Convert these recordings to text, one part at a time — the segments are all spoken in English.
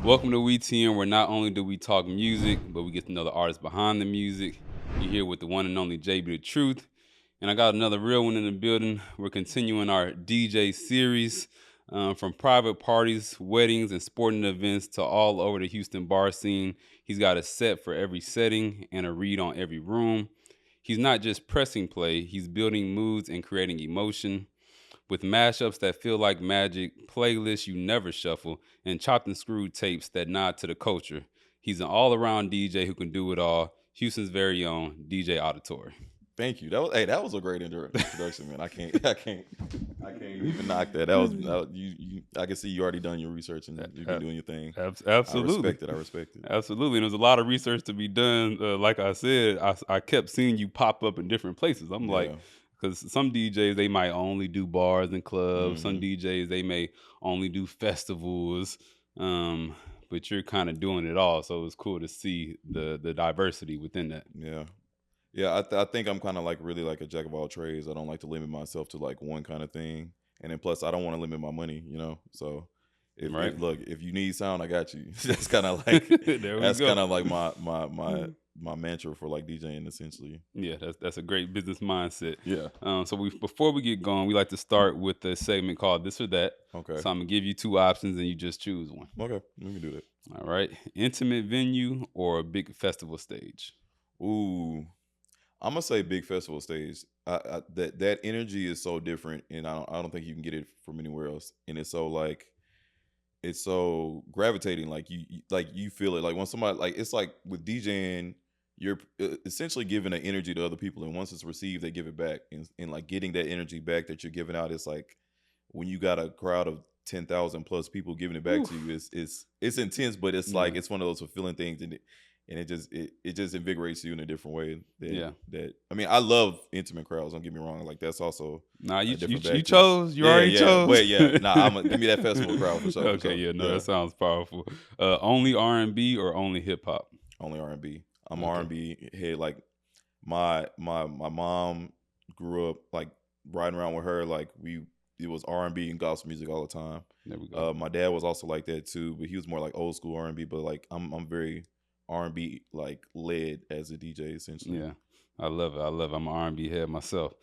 Welcome to WeTM, where not only do we talk music, but we get to know the artists behind the music. You're here with the one and only JB the Truth. And I got another real one in the building. We're continuing our DJ series from private parties, weddings, and sporting events to all over the Houston bar scene. He's got a set for every setting and a read on every room. He's not just pressing play, he's building moods and creating emotion. With mashups that feel like magic, playlists you never shuffle, and chopped and screwed tapes that nod to the culture. He's an all-around DJ who can do it all. Houston's very own DJ Auditory. Thank you. That was a great introduction, man. I can't even knock that. You. I can see you already done your research and you've been doing your thing. Absolutely. I respect it. Absolutely. And there's a lot of research to be done. Like I said, I kept seeing you pop up in different places. I'm like, Yeah. because some DJs, they might only do bars and clubs. Some Mhm. DJs, they may only do festivals. But you're kind of doing it all. So it's cool to see the diversity within that. Yeah. Yeah. I think I'm kind of like really like a jack of all trades. I don't like to limit myself to like one kind of thing, and then plus I don't want to limit my money. So Right. if you need sound, I got you. That's kind of like There we that's go. kind of like my mantra for like DJing essentially. Yeah, that's a great business mindset. Yeah. So before we get going, we like to start with a segment called This or That. Okay. So I'm gonna give you two options and you just choose one. Okay. We can do that. All right. Intimate venue or a big festival stage? Ooh. I'm gonna say big festival stage. That energy is so different, and I don't think you can get it from anywhere else. And it's so gravitating. Like you feel it. Like when somebody like it's like with DJing, you're essentially giving an energy to other people, and once it's received, they give it back. And like getting that energy back that you're giving out, it's like when you got a crowd of 10,000 plus people giving it back to Oof. you. It's intense, but it's like Yeah. it's one of those fulfilling things, and it just invigorates you in a different way. Yeah. That I mean, I love intimate crowds. Don't get me wrong. Like that's also Nah, a you different you bag too. chose. You Yeah, already yeah. chose. But yeah, nah. Give me that festival crowd for sure. For Okay. sure. Yeah. No, Yeah, that sounds powerful. Only R&B or only hip hop? only R&B. I'm Okay. R&B head. Like my mom grew up like riding around with her. Like it was R&B and gospel music all the time. There we go. My dad was also like that too, but he was more like old school R&B. But like I'm very R&B like led as a DJ essentially. Yeah. I love it. I love it. I'm an R&B head myself.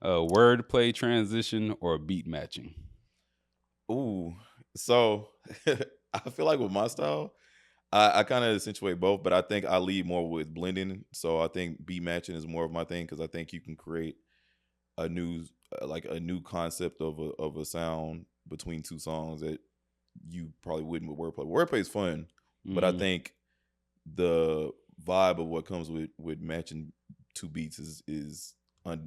Wordplay transition or beat matching? Ooh, so I feel like with my style, I kind of accentuate both, but I think I lead more with blending. So I think beat matching is more of my thing because I think you can create a new like a new concept of a sound between two songs that you probably wouldn't with wordplay. Wordplay is fun, but I Mhm. think the vibe of what comes with matching two beats is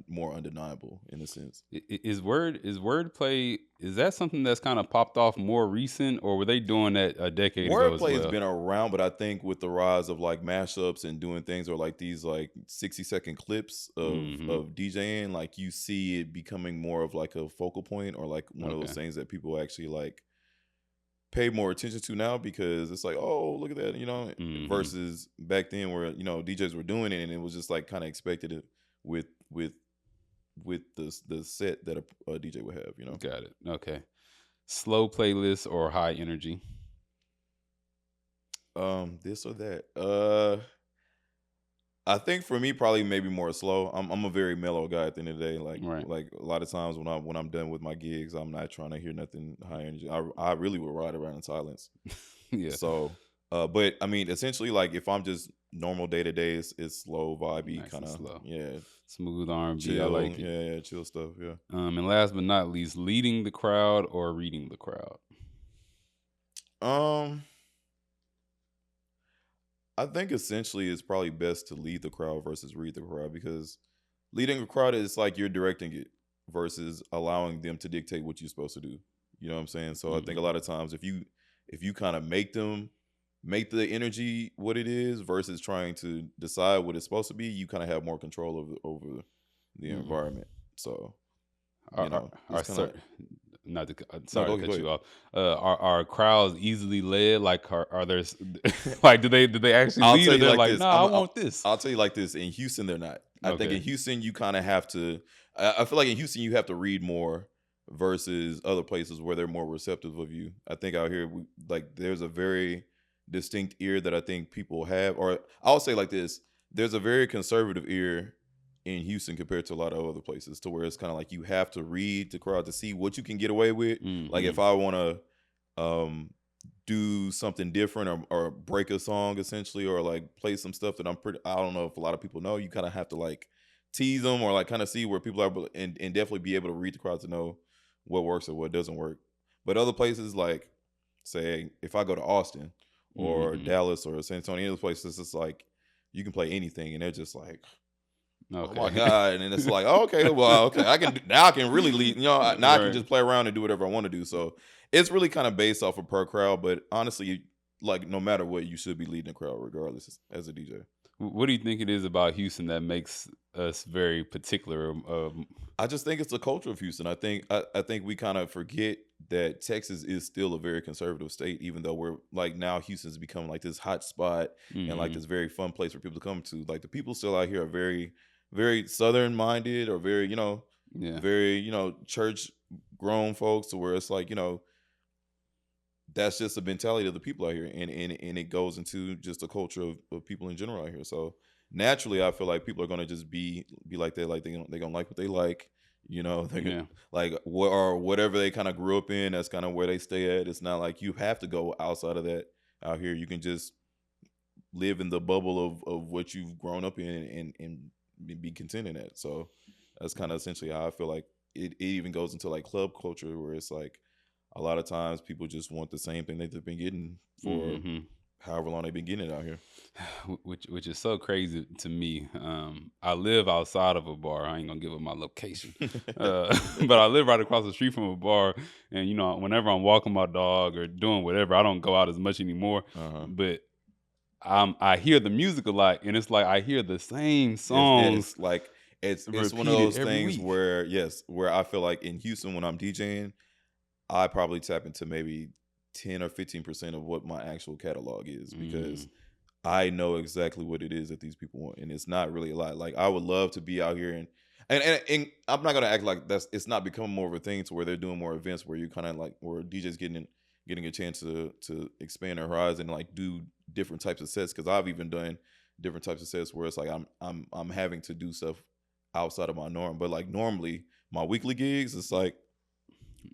more undeniable in a sense. Is wordplay, is that something that's kind of popped off more recent, or were they doing that a decade ago as Wordplay has well? been around, but I think with the rise of like mashups and doing things or like these like 60-second clips Hmm. of DJing, like you see it becoming more of like a focal point or like one of those Okay. things that people actually like pay more attention to now because it's like, oh, look at that, Hmm. versus back then where DJs were doing it and it was just like kind of expected it with with with the set that a DJ would have. Got it. Okay. Slow playlist or high energy? This or that. I think for me, probably maybe more slow. I'm a very mellow guy at the end of the day. Like Right. like a lot of times when I'm done with my gigs, I'm not trying to hear nothing high energy. I really would ride around in silence. Yeah. So, but I mean, essentially, like if I'm just normal day to day, it's slow, vibey, Nice kind and of slow. yeah, Smooth R&B. I chill, like it. yeah, chill stuff, yeah. And last but not least, leading the crowd or reading the crowd? Um, I think essentially it's probably best to lead the crowd versus read the crowd because leading a crowd is like you're directing it versus allowing them to dictate what you're supposed to do. You know what I'm saying? So I think a Hmm. lot of times if you kind of make the energy what it is versus trying to decide what it's supposed to be, you kind of have more control over the Hmm. environment. So it's Are kind of not to, no, sorry to go cut ahead. you off. Are crowds easily led? Like, are there like do they actually I'll lead, tell or you they're like like, this. nah, I want this? I'll tell you like this. In Houston, they're not. I think in Okay. Houston, you kind of have to. I feel like in Houston, you have to read more versus other places where they're more receptive of you. I think out here, like there's a very distinct ear that I think people have, or I'll say like this: there's a very conservative ear in Houston compared to a lot of other places, to where it's kind of like you have to read the crowd to see what you can get away with. Like if Mm-hmm. I want to do something different, or break a song essentially, or like play some stuff that I don't know if a lot of people know, you kind of have to like tease them, or like kind of see where people are, and definitely be able to read the crowd to know what works or what doesn't work. But other places, like say if I go to Austin or Mm-hmm. Dallas or San Antonio, those places, it's like you can play anything and they're just like, oh my Okay. god! And it's like, oh, okay, well, okay, now I can really lead. Now I can Right. just play around and do whatever I want to do. So it's really kind of based off of per crowd. But honestly, like no matter what, you should be leading the crowd regardless as a DJ. What do you think it is about Houston that makes us very particular? I just think it's the culture of Houston. I think we kind of forget that Texas is still a very conservative state, even though we're like now Houston's become like this hot spot and like Mm-hmm. this very fun place for people to come to. Like the people still out here are very, very southern minded, or very, Yeah. very, church grown folks, to where it's like, that's just the mentality of the people out here, and it goes into just the culture of people in general out here. So naturally, I feel like people are gonna just be like that, like they gonna like what they like, they Yeah. like what, or whatever they kind of grew up in. That's kind of where they stay at. It's not like you have to go outside of that out here. You can just live in the bubble of what you've grown up in, and be content in that. So that's kind of essentially how I feel like it even goes into like club culture, where it's like a lot of times people just want the same thing they've been getting for Mm-hmm. however long they've been getting it out here. Which is so crazy to me. I live outside of a bar. I ain't gonna give up my location, but I live right across the street from a bar. And whenever I'm walking my dog or doing whatever, I don't go out as much anymore. Uh-huh. But I hear the music a lot, and it's like I hear the same songs It's like it's one of repeated those every things week. where, yes, where I feel like in Houston when I'm DJing, I probably tap into maybe 10 or 15% of what my actual catalog is, because Mm, I know exactly what it is that these people want, and it's not really a lot. Like I would love to be out here, and I'm not gonna act like it's not becoming more of a thing to where they're doing more events where you kind of like, where DJs getting a chance to expand their horizon and like do different types of sets. Because I've even done different types of sets where it's like I'm having to do stuff outside of my norm. But like normally my weekly gigs, it's like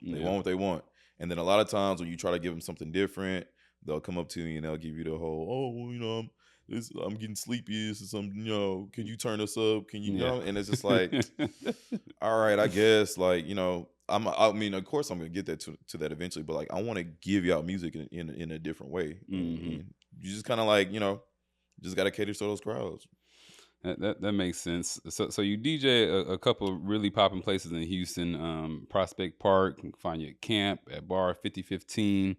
they yeah, want what they want. And then a lot of times when you try to give them something different, they'll come up to you and they'll give you the whole, oh, well, I'm getting sleepy. This is something, can you turn us up? Can you, yeah. and it's just like, all right, I guess, like, I mean, of course I'm gonna get that to that eventually, but like I want to give y'all music in a different way, Hmm. and you just kind of like, just gotta cater to those crowds. That makes sense. So you DJ a couple really popping places in Houston, Prospect Park. You can find you at Camp, at Bar 5015.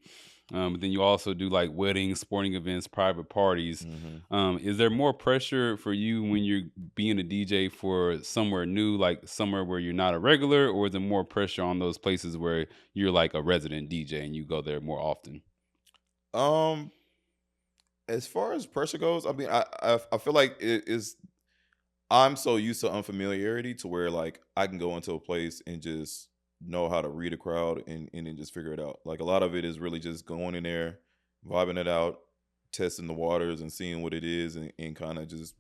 But then you also do like weddings, sporting events, private parties. Hmm. Is there more pressure for you when you're being a DJ for somewhere new, like somewhere where you're not a regular, or is there more pressure on those places where you're like a resident DJ and you go there more often? Um, as far as pressure goes, I mean, I feel like it is. I'm so used to unfamiliarity to where like I can go into a place and just know how to read a crowd, and then just figure it out. Like a lot of it is really just going in there, vibing it out, testing the waters and seeing what it is, and kind of just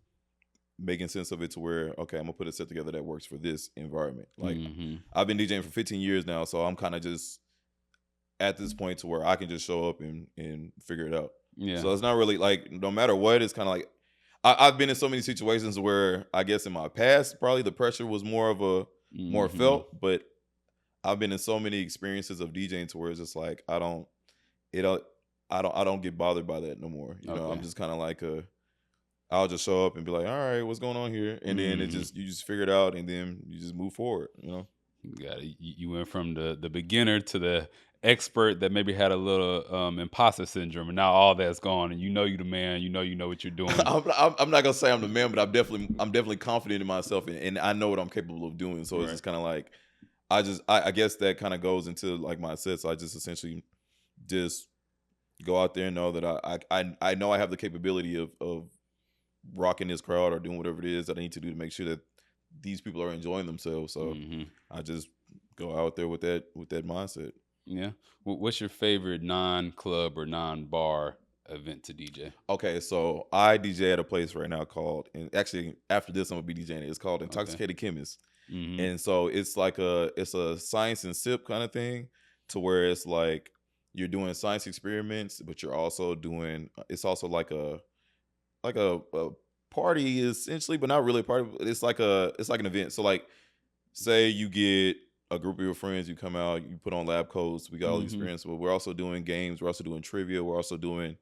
making sense of it, to where, okay, I'm gonna put a set together that works for this environment. Like Hmm. I've been DJing for 15 years now, so I'm kind of just at this point to where I can just show up and figure it out. Yeah. So it's not really like, no matter what, it's kind of like I've been in so many situations where I guess in my past probably the pressure was more Hmm. felt, but I've been in so many experiences of DJing to where it's just like it don't I don't get bothered by that no more. I'm Okay. just kind of like I'll just show up and be like, all right, what's going on here? And then Hmm. you just figure it out, and then you just move forward. Got it. You went from the beginner to the expert that maybe had a little imposter syndrome, and now all that's gone, and you the man. You know what you're doing. I'm not gonna say I'm the man, but I'm definitely confident in myself, and I know what I'm capable of doing. So it's Right. just kind of like I guess that kind of goes into like my sets. I just essentially just go out there and know that I know I have the capability of rocking this crowd or doing whatever it is that I need to do to make sure that these people are enjoying themselves. So Hmm. I just go out there with that mindset. Yeah. What's your favorite non-club or non-bar event to DJ? Okay, so I DJ at a place right now called, and actually after this I'm gonna be DJing it. It's called Okay. Intoxicated Chemist. Mm-hmm. And so it's a science and sip kind of thing, to where it's like you're doing science experiments, but you're also doing, it's also like a party essentially, but not really a party. It's like an event. So like, say you get a group of your friends, you come out, you put on lab coats, we got all the Mm-hmm. experience, but we're also doing games, we're also doing trivia, we're also doing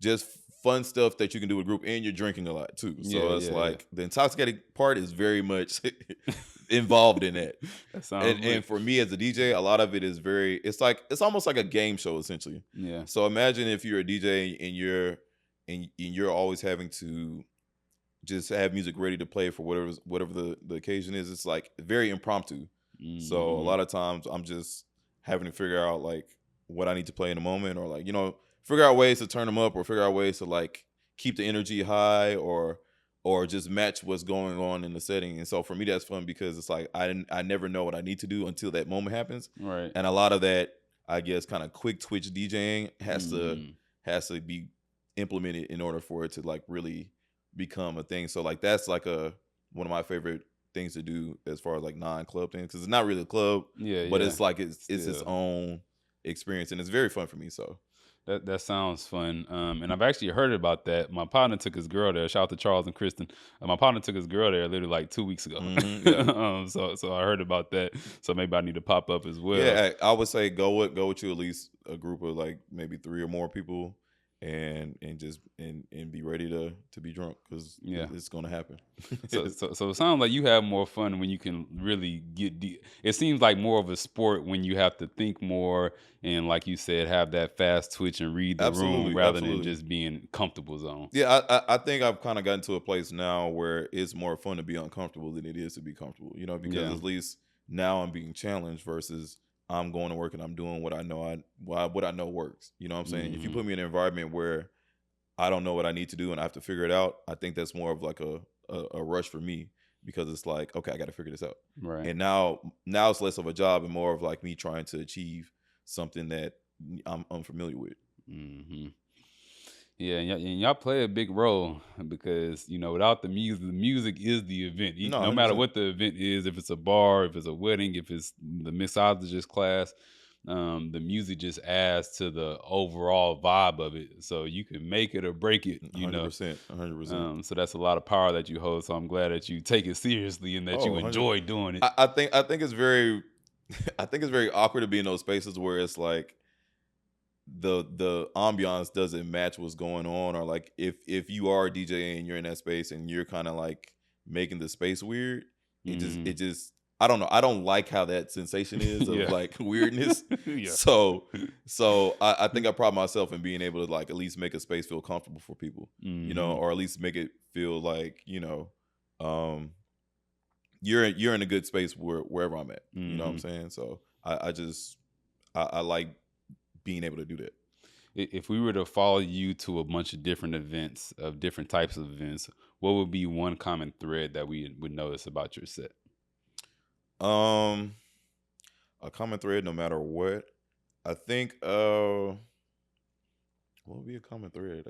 just fun stuff that you can do with a group, and you're drinking a lot too. Yeah, So it's yeah, like the intoxicating part is very much involved in that. that sounds And lit. for me as a DJ, a lot of it is very, it's almost like a game show essentially. Yeah. So imagine if you're a DJ and you're always having to just have music ready to play for whatever the occasion is. It's like very impromptu. So a Mm-hmm. lot of times I'm just having to figure out like what I need to play in a moment, or like, figure out ways to turn them up, or figure out ways to like keep the energy high, or just match what's going on in the setting. And so for me that's fun, because it's like I never know what I need to do until that moment happens. Right. And a lot of that, I guess, kind of quick twitch DJing Mm-hmm. has to be implemented in order for it to like really become a thing. So like that's like one of my favorite things to do as far as like non-club things, because it's not really a club, Yeah, but yeah. it's like it's its Still. own experience, and it's very fun for me. So That sounds fun. And I've actually heard about that. My partner took his girl there. Shout out to Charles and Kristen. My partner took his girl there literally like 2 weeks ago. yeah, So I heard about that. So maybe I need to pop up as well. yeah, I would say go with you, at least a group of like maybe 3 or more people, and just and be ready to be drunk, because Yeah. it's gonna happen. So it sounds like you have more fun when you can really get deep. It seems like more of a sport when you have to think more and, like you said, have that fast twitch and read the room Absolutely, rather than absolutely. just being comfortable zone. Yeah, I think I've kind of gotten to a place now where it's more fun to be uncomfortable than it is to be comfortable. Because Yeah. at least now I'm being challenged versus I'm going to work and I'm doing what I know what I know works. You know what I'm saying? If you Mhm. put me in an environment where I don't know what I need to do and I have to figure it out, I think that's more of like a rush for me, because it's like, okay, I got to figure this out. Right. And now it's less of a job and more of like me trying to achieve something that I'm unfamiliar with. Hmm. Yeah, and y'all play a big role because without the music is the event. No, No matter 100%. what the event is, if it's a bar, if it's a wedding, if it's the mixologist class, the music just adds to the overall vibe of it. So you can make it or break it. 100%. 100%. So that's a lot of power that you hold. So I'm glad that you take it seriously and that Oh, you 100. enjoy doing it. I think it's very I think it's very awkward to be in those spaces where it's like the ambiance doesn't match what's going on, or like if you are a DJ and you're in that space and you're kind of like making the space weird, Mhm. it just I don't know. I don't like how that sensation is of Yeah. like weirdness. Yeah. So I think I pride myself in being able to like at least make a space feel comfortable for people, Mhm. or at least make it feel like, um you're in a good space wherever I'm at. You know what I'm Mhm. saying? So I like being able to do that. If we were to follow you to a bunch of different events, of different types of events, what would be one common thread that we would notice about your set? Um, a common thread, no matter what. I think what would be a common thread?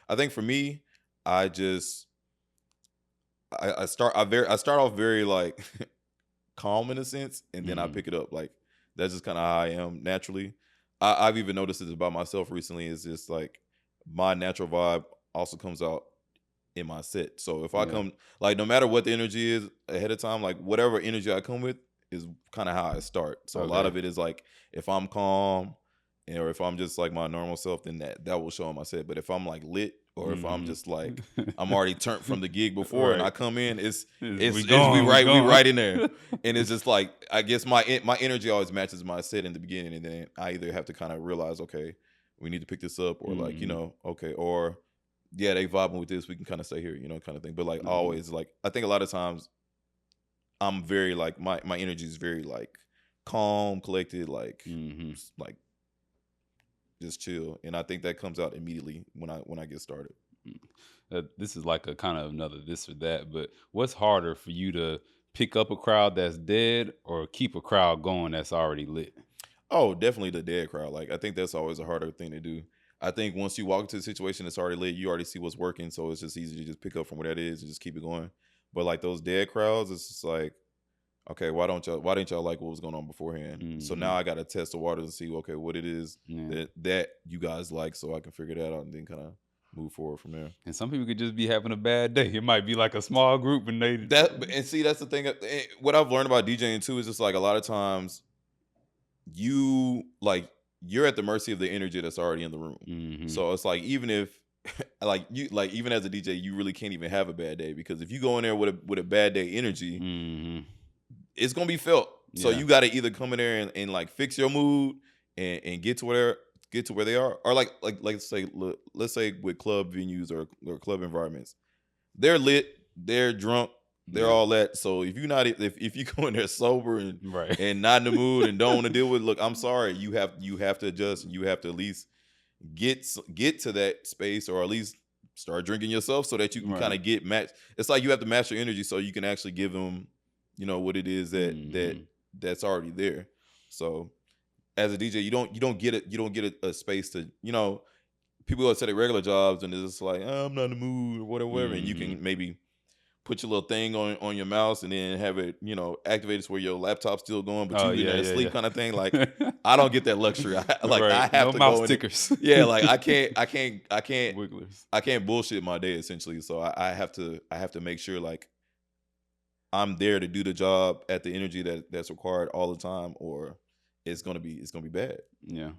I think for me, I just I start off very like calm in a sense, and then I Mhm. pick it up. Like that's just kind of how I am naturally. I've even noticed this about myself recently. Is just like my natural vibe also comes out in my set. So if I Yeah. come, like, no matter what the energy is ahead of time, like whatever energy I come with is kind of how I start. So a lot Okay. of it is like if I'm calm, or if I'm just like my normal self, then that will show on my set. But if I'm like lit, or if I'm Mhm. just like I'm already turned from the gig before and I Right. come in, We it's gone. We we gone. right in there. And it's just like I guess my energy always matches my set in the beginning, and then I either have to kind of realize, okay, we need to pick this up, or like, Mhm. okay, or yeah, they vibing with this, we can kind of stay here, kind of thing. But like Mhm. always, like I think a lot of times I'm very like my energy is very like calm, collected, like Mhm. like just chill, and I think that comes out immediately when I get started. This is like a kind of another this or that, but what's harder for you to pick up a crowd that's dead or keep a crowd going that's already lit? Oh, definitely the dead crowd. Like I think that's always a harder thing to do. I think once you walk into the situation that's already lit, you already see what's working, so it's just easy to just pick up from where that is and just keep it going. But like those dead crowds, it's just like, okay, why didn't y'all like what was going on beforehand? So now I got to test the waters and see, okay, what it is that you guys like, so I can figure that out and then kind of move forward from there. And some people could just be having a bad day. It might be like a small group and See, that's the thing. What I've learned about DJing too is just like a lot of times you're at the mercy of the energy that's already in the room. So it's like, even if even as a DJ, you really can't even have a bad day, because if you go in there with a bad day energy, it's gonna be felt. So you got to either come in there and like fix your mood and get to where they are, or let's say with club venues or club environments, they're lit, they're drunk, they're all that. So if you go in there sober and not in the mood and don't want to deal with, look, I'm sorry, you have to adjust. You have to at least get to that space, or at least start drinking yourself, so that you can kind of get matched. It's like you have to match your energy so you can actually give them, what it is that's already there. So as a DJ, you don't get a space to, people go to their regular jobs and it's just like, oh, I'm not in the mood or whatever, and you can maybe put your little thing on your mouse and then have it, activated to where your laptop's still going, but you in that sleep kind of thing. Like, I don't get that luxury. I have to mouse go tickers. Like I can't Wigglers. I can't bullshit my day, essentially. So I have to make sure like I'm there to do the job at the energy that's required all the time, or it's gonna be bad. Yeah.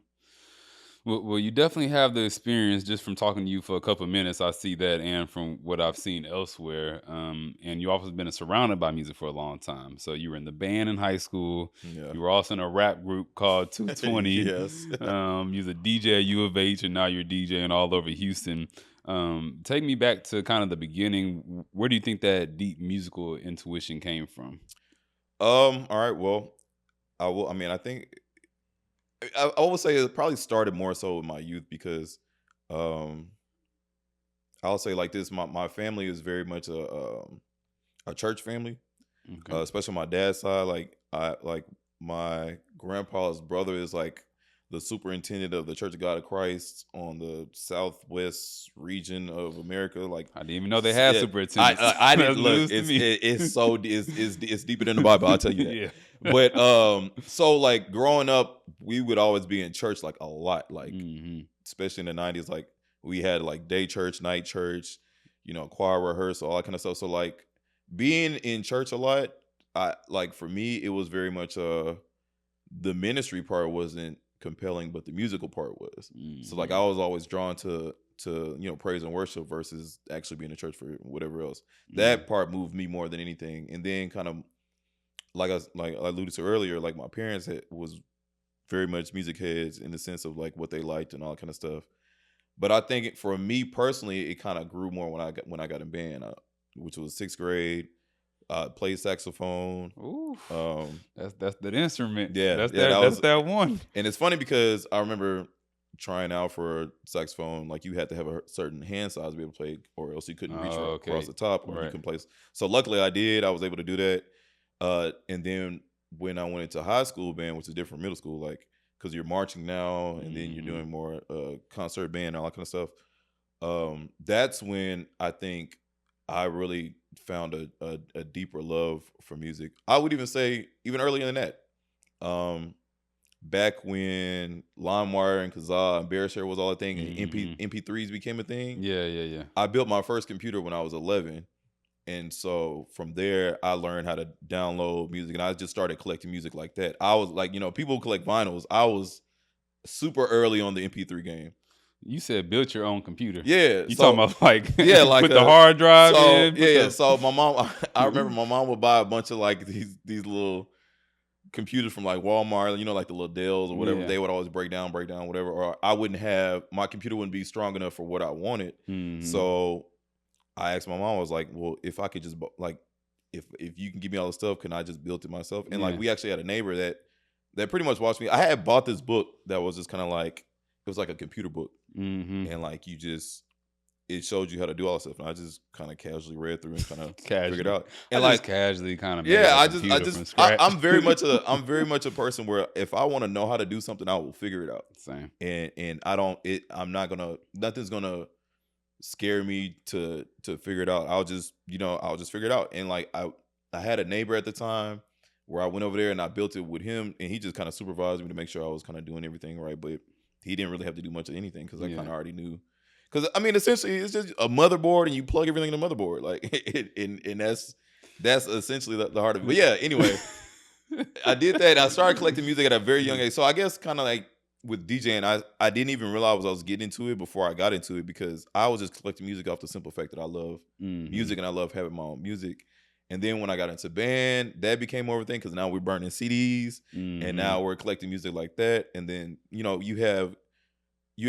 Well, you definitely have the experience just from talking to you for a couple of minutes. I see that, and from what I've seen elsewhere. And you also been surrounded by music for a long time. So you were in the band in high school. Yeah. You were also in a rap group called 220. Yes. You was a DJ at U of H, and now you're DJing all over Houston. Take me back to kind of the beginning. Where do you think that deep musical intuition came from? All right. Well, I think I would say it probably started more so with my youth, because I'll say like this: my family is very much a church family, especially my dad's side. Like my grandpa's brother is like the superintendent of the Church of God of Christ on the southwest region of America. Like, I didn't even know they had superintendents. I didn't look. It's deeper than the Bible. I'll tell you that. Yeah. But so like growing up, we would always be in church like a lot, like especially in the 90s. Like we had like day church, night church, choir rehearsal, all that kind of stuff. So like being in church a lot, for me, it was very much the ministry part wasn't compelling, but the musical part was. So like I was always drawn to praise and worship versus actually being in church for whatever else. That part moved me more than anything. And then kind of like I alluded to earlier, like my parents was very much music heads in the sense of like what they liked and all that kind of stuff. But I think for me personally, it kind of grew more when I got in band, which was 6th grade. Played saxophone. Ooh, that's that instrument. Yeah, that's that one. And it's funny because I remember trying out for saxophone. Like you had to have a certain hand size to be able to play, or else you couldn't reach across the top, or you can play. So luckily I did. I was able to do that. And then when I went into high school band, which is different from middle school, like because you're marching now, and then you're doing more concert band and all that kind of stuff. That's when I think I really found a deeper love for music. I would even say even earlier than that. Back when LimeWire and Kazaa and BearShare was all a thing, and MP3s became a thing. Yeah. I built my first computer when I was 11. And so from there, I learned how to download music, and I just started collecting music like that. I was like, people collect vinyls. I was super early on the MP3 game. You said built your own computer. Yeah. You talking about like like put the hard drive in? Yeah. So my mom, I remember my mom would buy a bunch of like these little computers from like Walmart, like the little Dells or whatever. They would always break down, whatever. Or my computer wouldn't be strong enough for what I wanted. So I asked my mom, I was like, well, if I could just like, if you can give me all the stuff, can I just build it myself? And like, we actually had a neighbor that pretty much watched me. I had bought this book that was just kind of like, it was like a computer book. And like, you just, it showed you how to do all that stuff, and I just kind of casually read through and kind of figured Casually. out. I And just like, casually kind of made yeah, a I computer just from scratch. I'm very much a person where if I want to know how to do something, I will figure it out. Same. And I don't it I'm not gonna nothing's gonna scare me to figure it out. I'll just figure it out. And like I had a neighbor at the time where I went over there and I built it with him, and he just kind of supervised me to make sure I was kind of doing everything right. But he didn't really have to do much of anything because I kind of already knew. Because I mean, essentially, it's just a motherboard, and you plug everything in the motherboard, like, and that's essentially the heart of it. But yeah, anyway, I did that. I started collecting music at a very young age. So I guess kind of like with DJing, I didn't even realize I was getting into it before I got into it, because I was just collecting music off the simple fact that I love music and I love having my own music. And then when I got into band, that became more of a thing because now we're burning CDs and now we're collecting music like that. And then, you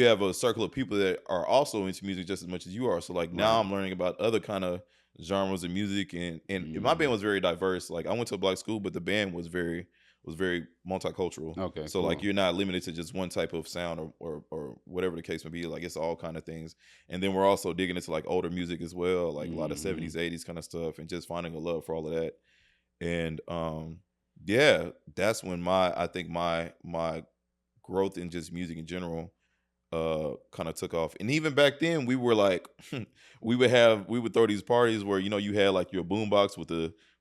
have a circle of people that are also into music just as much as you are. So like now Right. I'm learning about other kind of genres of music, and my band was very diverse. Like I went to a black school, but the band was very multicultural. Okay, So like cool. you're not limited to just one type of sound or whatever the case may be. Like it's all kind of things. And then we're also digging into like older music as well, like a lot of 70s, 80s kind of stuff, and just finding a love for all of that. And yeah, that's when I think my growth in just music in general kind of took off. And even back then we were like we would throw these parties where you had like your boombox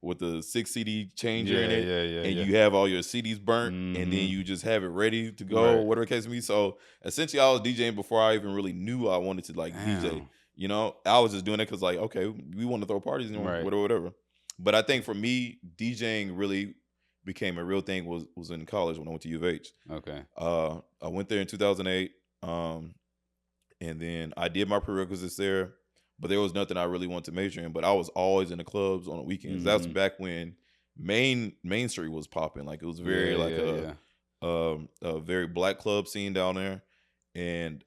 with the 6 CD changer in it, and Yeah. you have all your CDs burnt, and then Mhm. you just have it ready to go, Right. whatever the case may be. So essentially I was DJing before I even really knew I wanted to like DJ. Damn. I was just doing it because like, okay, we want to throw parties, Right. whatever. But I think for me, DJing really became a real thing was in college when I went to U of H. Okay. I went there in 2008. And then I did my prerequisites there, but there was nothing I really wanted to major in. But I was always in the clubs on the weekends. That's Mhm. back when Main Street was popping. Like it was very like Yeah. a very black club scene down there, and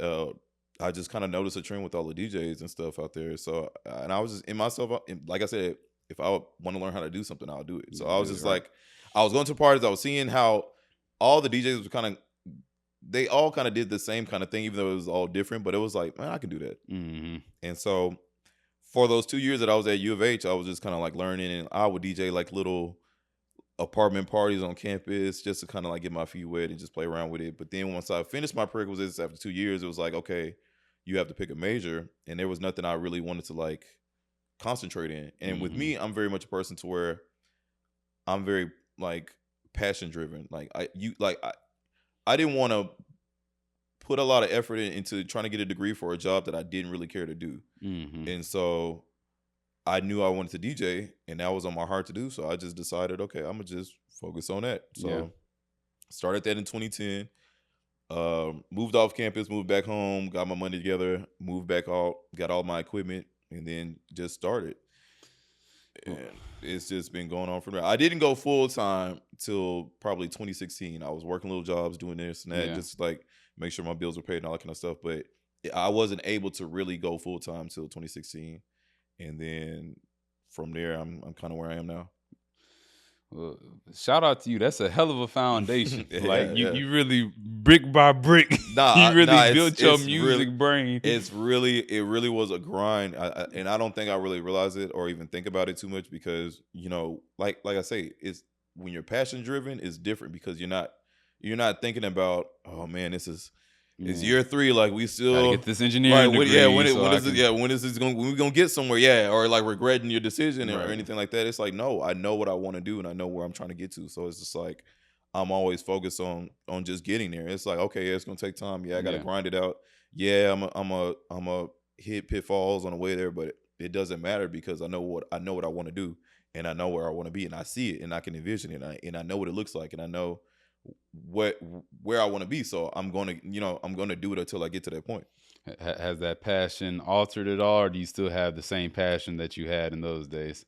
I just kind of noticed a trend with all the DJs and stuff out there. So and I was just in myself, like I said, if I want to learn how to do something, I'll do it. So I was Do it just right. like, I was going to parties, I was seeing how all the DJs were they all kind of did the same kind of thing, even though it was all different. But it was like, man, I can do that. Mhm. And so for those 2 years that I was at U of H, I was just kind of like learning, and I would DJ like little apartment parties on campus just to kind of like get my feet wet and just play around with it. But then once I finished my prerequisites after 2 years, it was like, okay, you have to pick a major, and there was nothing I really wanted to like concentrate in. And with me, I'm very much a person to where I'm very like passion driven. Like I didn't want to put a lot of effort into trying to get a degree for a job that I didn't really care to do. Mhm. And so I knew I wanted to DJ, and that was on my heart to do. So I just decided, okay, I'm gonna just focus on that. Yeah. So started that in 2010. Moved off campus, moved back home, got my money together, moved back out, got all my equipment, and then just started. And it's just been going on from there. I didn't go full time till probably 2016. I was working little jobs, doing this and that, Yeah. just to, like make sure my bills were paid and all that kind of stuff. But I wasn't able to really go full time till 2016, and then from there, I'm kind of where I am now. Well, shout out to you. That's a hell of a foundation. Like Yeah, you, yeah. you really brick by brick, you Nah, really built your it's really music brain. it really was a grind, and I don't think I really realize it or even think about it too much, because like I say, it's when you're passion driven, it's different because you're not thinking about, oh man, it's Yeah. year 3, like we Gotta still get this engineering degree. So I can, when is this going, when we gonna get somewhere, or like regretting your decision or right. anything like that. It's like, no, I know what I want to do and I know where I'm trying to get to. So it's just like I'm always focused on just getting there. It's like, okay, yeah, it's gonna take time. Yeah, I gotta Yeah. grind it out. Yeah, I'm a hit pitfalls on the way there, but it doesn't matter because I know what I want to do, and I know where I want to be, and I see it, and I can envision it, and I know what it looks like, and I know what where I want to be. So I'm gonna do it until I get to that point. Has that passion altered at all, or do you still have the same passion that you had in those days?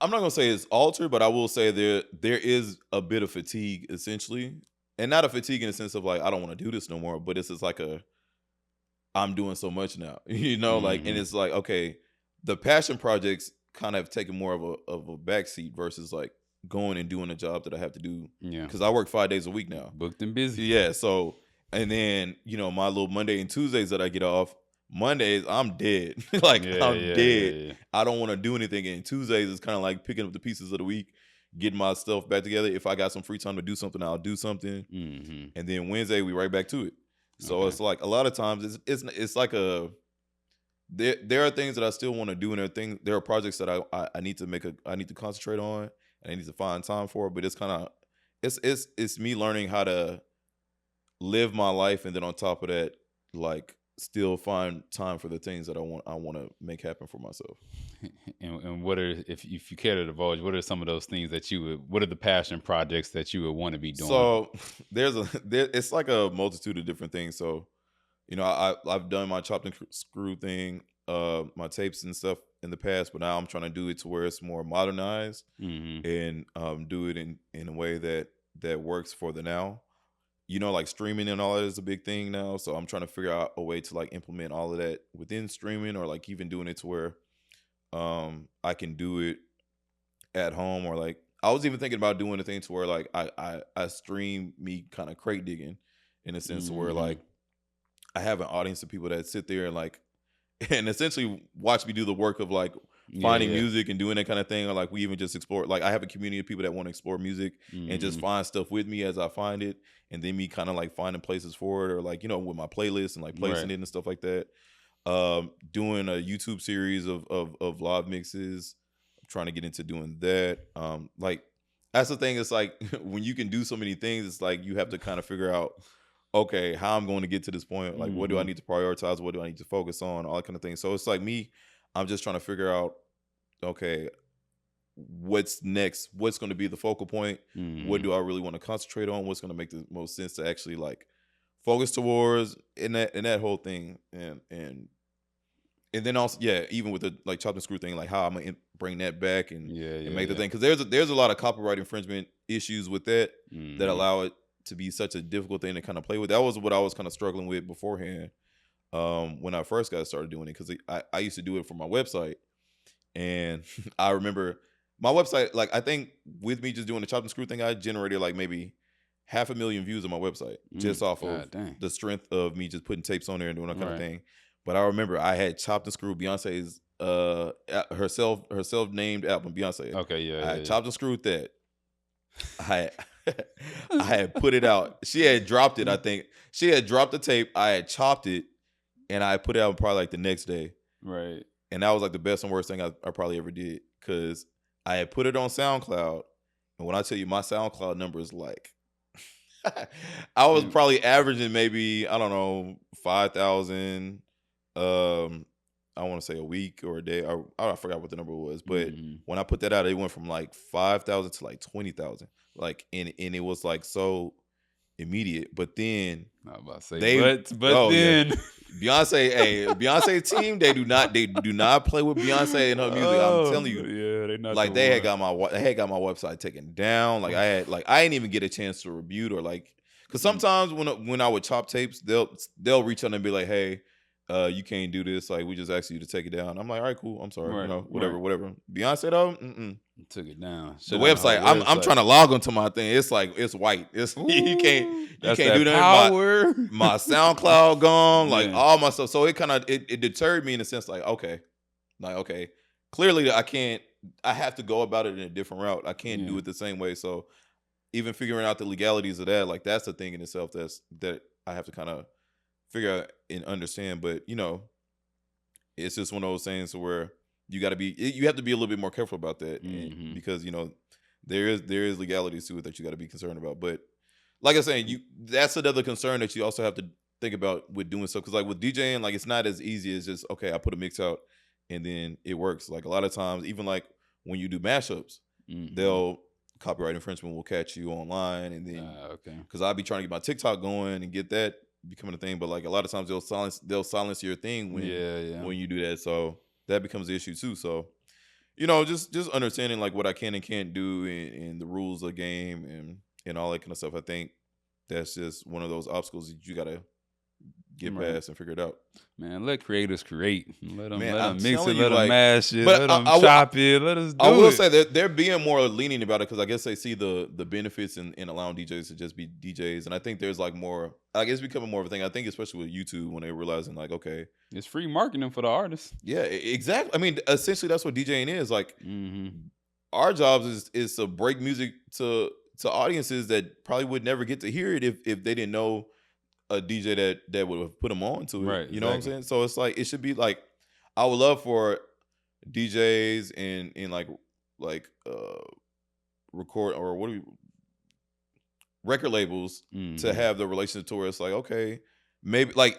I'm not gonna say it's altered, but I will say there is a bit of fatigue essentially, and not a fatigue in the sense of like I don't want to do this no more, but it's just like I'm doing so much now, like, and Hmm. it's like, okay, the passion projects kind of have taken more of a backseat versus like going and doing a job that I have to do, Yeah. because I work 5 days a week now. Booked and busy. Yeah, so and then my little Monday and Tuesdays that I get off, Mondays, I'm dead. Like, Yeah, I'm yeah, dead. yeah, I don't want to do anything. And Tuesdays is kind of like picking up the pieces of the week, getting my stuff back together. If I got some free time to do something, I'll do something. yeah. Mm-hmm. And then Wednesday, we right back to it. So Okay. it's like a lot of times it's like a there are things that I still want to do, and there are projects that I need to I need to concentrate on, and I need to find time for. But it's kind of it's me learning how to live my life, and then on top of that, like still find time for the things that I want to make happen for myself. And what are, if you care to divulge, what are some of those things that what are the passion projects that you would want to be doing? So it's like a multitude of different things. So I've done my chopped and screw thing, my tapes and stuff in the past, but now I'm trying to do it to where it's more modernized Mm-hmm. and do it in a way that works for the now. Like streaming and all that is a big thing now. So I'm trying to figure out a way to like implement all of that within streaming, or like even doing it to where I can do it at home, or like I was even thinking about doing a thing to where like I stream me kind of crate digging, in a sense where Mm-hmm. like I have an audience of people that sit there and like and essentially watch me do the work of like Yeah, finding yeah. music and doing that kind of thing, or like we even just explore, like I have a community of people that want to explore music and just Mm-hmm. find stuff with me as I find it, and then me kind of like finding places for it, or like with my playlist and like placing Right. it and stuff like that. Doing a YouTube series of live mixes. I'm trying to get into doing that. Like that's the thing, it's like when you can do so many things, it's like you have to kind of figure out, okay, how I'm going to get to this point. Like, what do I Mm-hmm. need to prioritize? What do I need to focus on? All that kind of thing. So it's like me, I'm just trying to figure out, okay, what's next? What's going to be the focal point? What Mm-hmm. do I really want to concentrate on? What's going to make the most sense to actually like focus towards in that whole thing? And then also, yeah, even with the like chop and screw thing, like how I'm gonna bring that back Yeah, and yeah, make the yeah. thing, because there's a lot of copyright infringement issues with that Mm-hmm. allow it to be such a difficult thing to kind of play with. That was what I was kind of struggling with beforehand, when I first got started doing it, because I used to do it for my website, and I remember my website, like I think with me just doing the chop and screw thing, I generated like maybe 500,000 views on my website just off of God dang. the strength of me just putting tapes on there and doing that kind of Right. thing. But I remember I had chopped and screwed Beyonce's herself named album, Beyonce. Okay, yeah, I yeah, had yeah. chopped and screwed that. I had I had put it out. She had dropped it, I think. She had dropped the tape. I had chopped it, and I put it out probably like the next day. Right. And that was like the best and worst thing I probably ever did, because I had put it on SoundCloud. And when I tell you my SoundCloud number is like, I was Mm, probably averaging maybe, I don't know, 5,000. I want to say a week or a day. I forgot what the number was. But mhm. when I put that out, it went from like 5,000 to like 20,000. Like, and it was like so immediate. But then I was about to say, they, but oh yeah, then, Beyonce team, they do not play with Beyonce and her music. I'm oh telling you, yeah, they not the like they had one. got my website taken down. Like I didn't even get a chance to review, or like, because Mm, sometimes when I would chop tapes, they'll reach out and be like, hey, you can't do this. Like, we just asked you to take it down. I'm like, all right, cool. I'm sorry. right, Whatever, right. whatever. Beyonce though, mm-mm. Took it down. The Shut down the website. whole I'm website. trying to log onto my thing. It's like it's white. It's Ooh, you that's can't do that nothing. power. My SoundCloud gone, like Man, all my stuff. So it kind of it deterred me in a sense, like okay, clearly I have to go about it in a different route. I can't do yeah. it the same way. So even figuring out the legalities of that, like that's the thing in itself that I have to kind of figure out and understand. But it's just one of those things where you have to be a little bit more careful about that, and Hmm. because there is legalities to it that you got to be concerned about. But like I said, that's another concern that you also have to think about with doing stuff, because like with DJing, like it's not as easy as just, okay, I put a mix out and then it works. Like a lot of times, even like when you do mashups, Hmm. they'll copyright infringement will catch you online, and then Okay. because I'll be trying to get my TikTok going and get that becoming a thing, but like a lot of times they'll silence your thing when Yeah, yeah. when you do that, so that becomes the issue too. So just understanding like what I can and can't do, and the rules of the game, and all that kind of stuff. I think that's just one of those obstacles that you gotta get Right. past and figure it out. Man, let creators create. Let Man, I'm them mix it. telling you, Let them like, mash it. but Let them chop it. Let us do I will it. say that they're being more lenient about it because I guess they see the benefits in allowing DJs to just be DJs, and I think there's like more. I guess becoming more of a thing. I think especially with YouTube when they're realizing like, okay, It's free marketing for the artists. yeah, exactly. I mean, essentially that's what DJing is. Like, Mm-hmm. our jobs is to break music to audiences that probably would never get to hear it if they didn't know a DJ that would have put them on to it. Right, You know what I'm exactly. saying? So it's like it should be like I would love for DJs and like record or what do we record labels to Mm-hmm. have the relationship to where it's like, okay, maybe like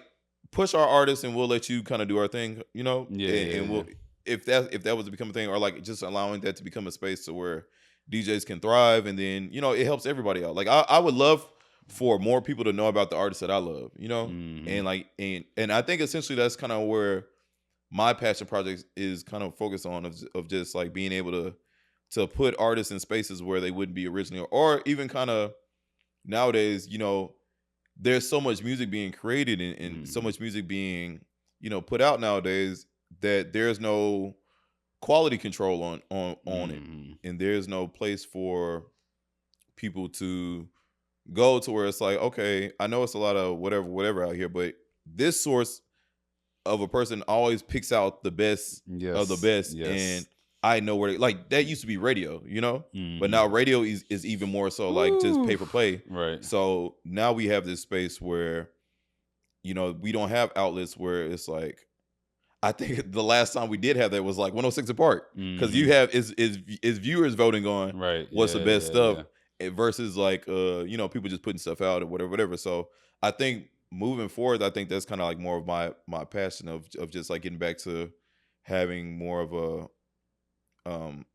push our artists and we'll let you kind of do our thing, you know? Yeah, And yeah. we'll if that was to become a thing, or like just allowing that to become a space to where DJs can thrive, and then it helps everybody out. Like I would love for more people to know about the artists that I love, Mm-hmm. and like and I think essentially that's kind of where my passion project is kind of focused on of just like being able to put artists in spaces where they wouldn't be originally, or even kind of nowadays, there's so much music being created and so Mm-hmm. much music being, put out nowadays that there's no quality control on it. Mm-hmm. And there's no place for people to go to where it's like, okay, I know it's a lot of whatever out here, but this source of a person always picks out the best of the Yes. best, Yes. and I know where like that used to be radio, but now Mm-hmm. radio is even more so like just pay Ooh. for play. Right. So now we have this space where we don't have outlets where it's like, I think the last time we did have that was like 106 and Park, because you Mm-hmm. have is viewers voting on Right. what's the Yeah. best Yeah. stuff, Yeah. versus like people just putting stuff out or whatever. So I think moving forward, I think that's kind of like more of my passion of just like getting back to having more of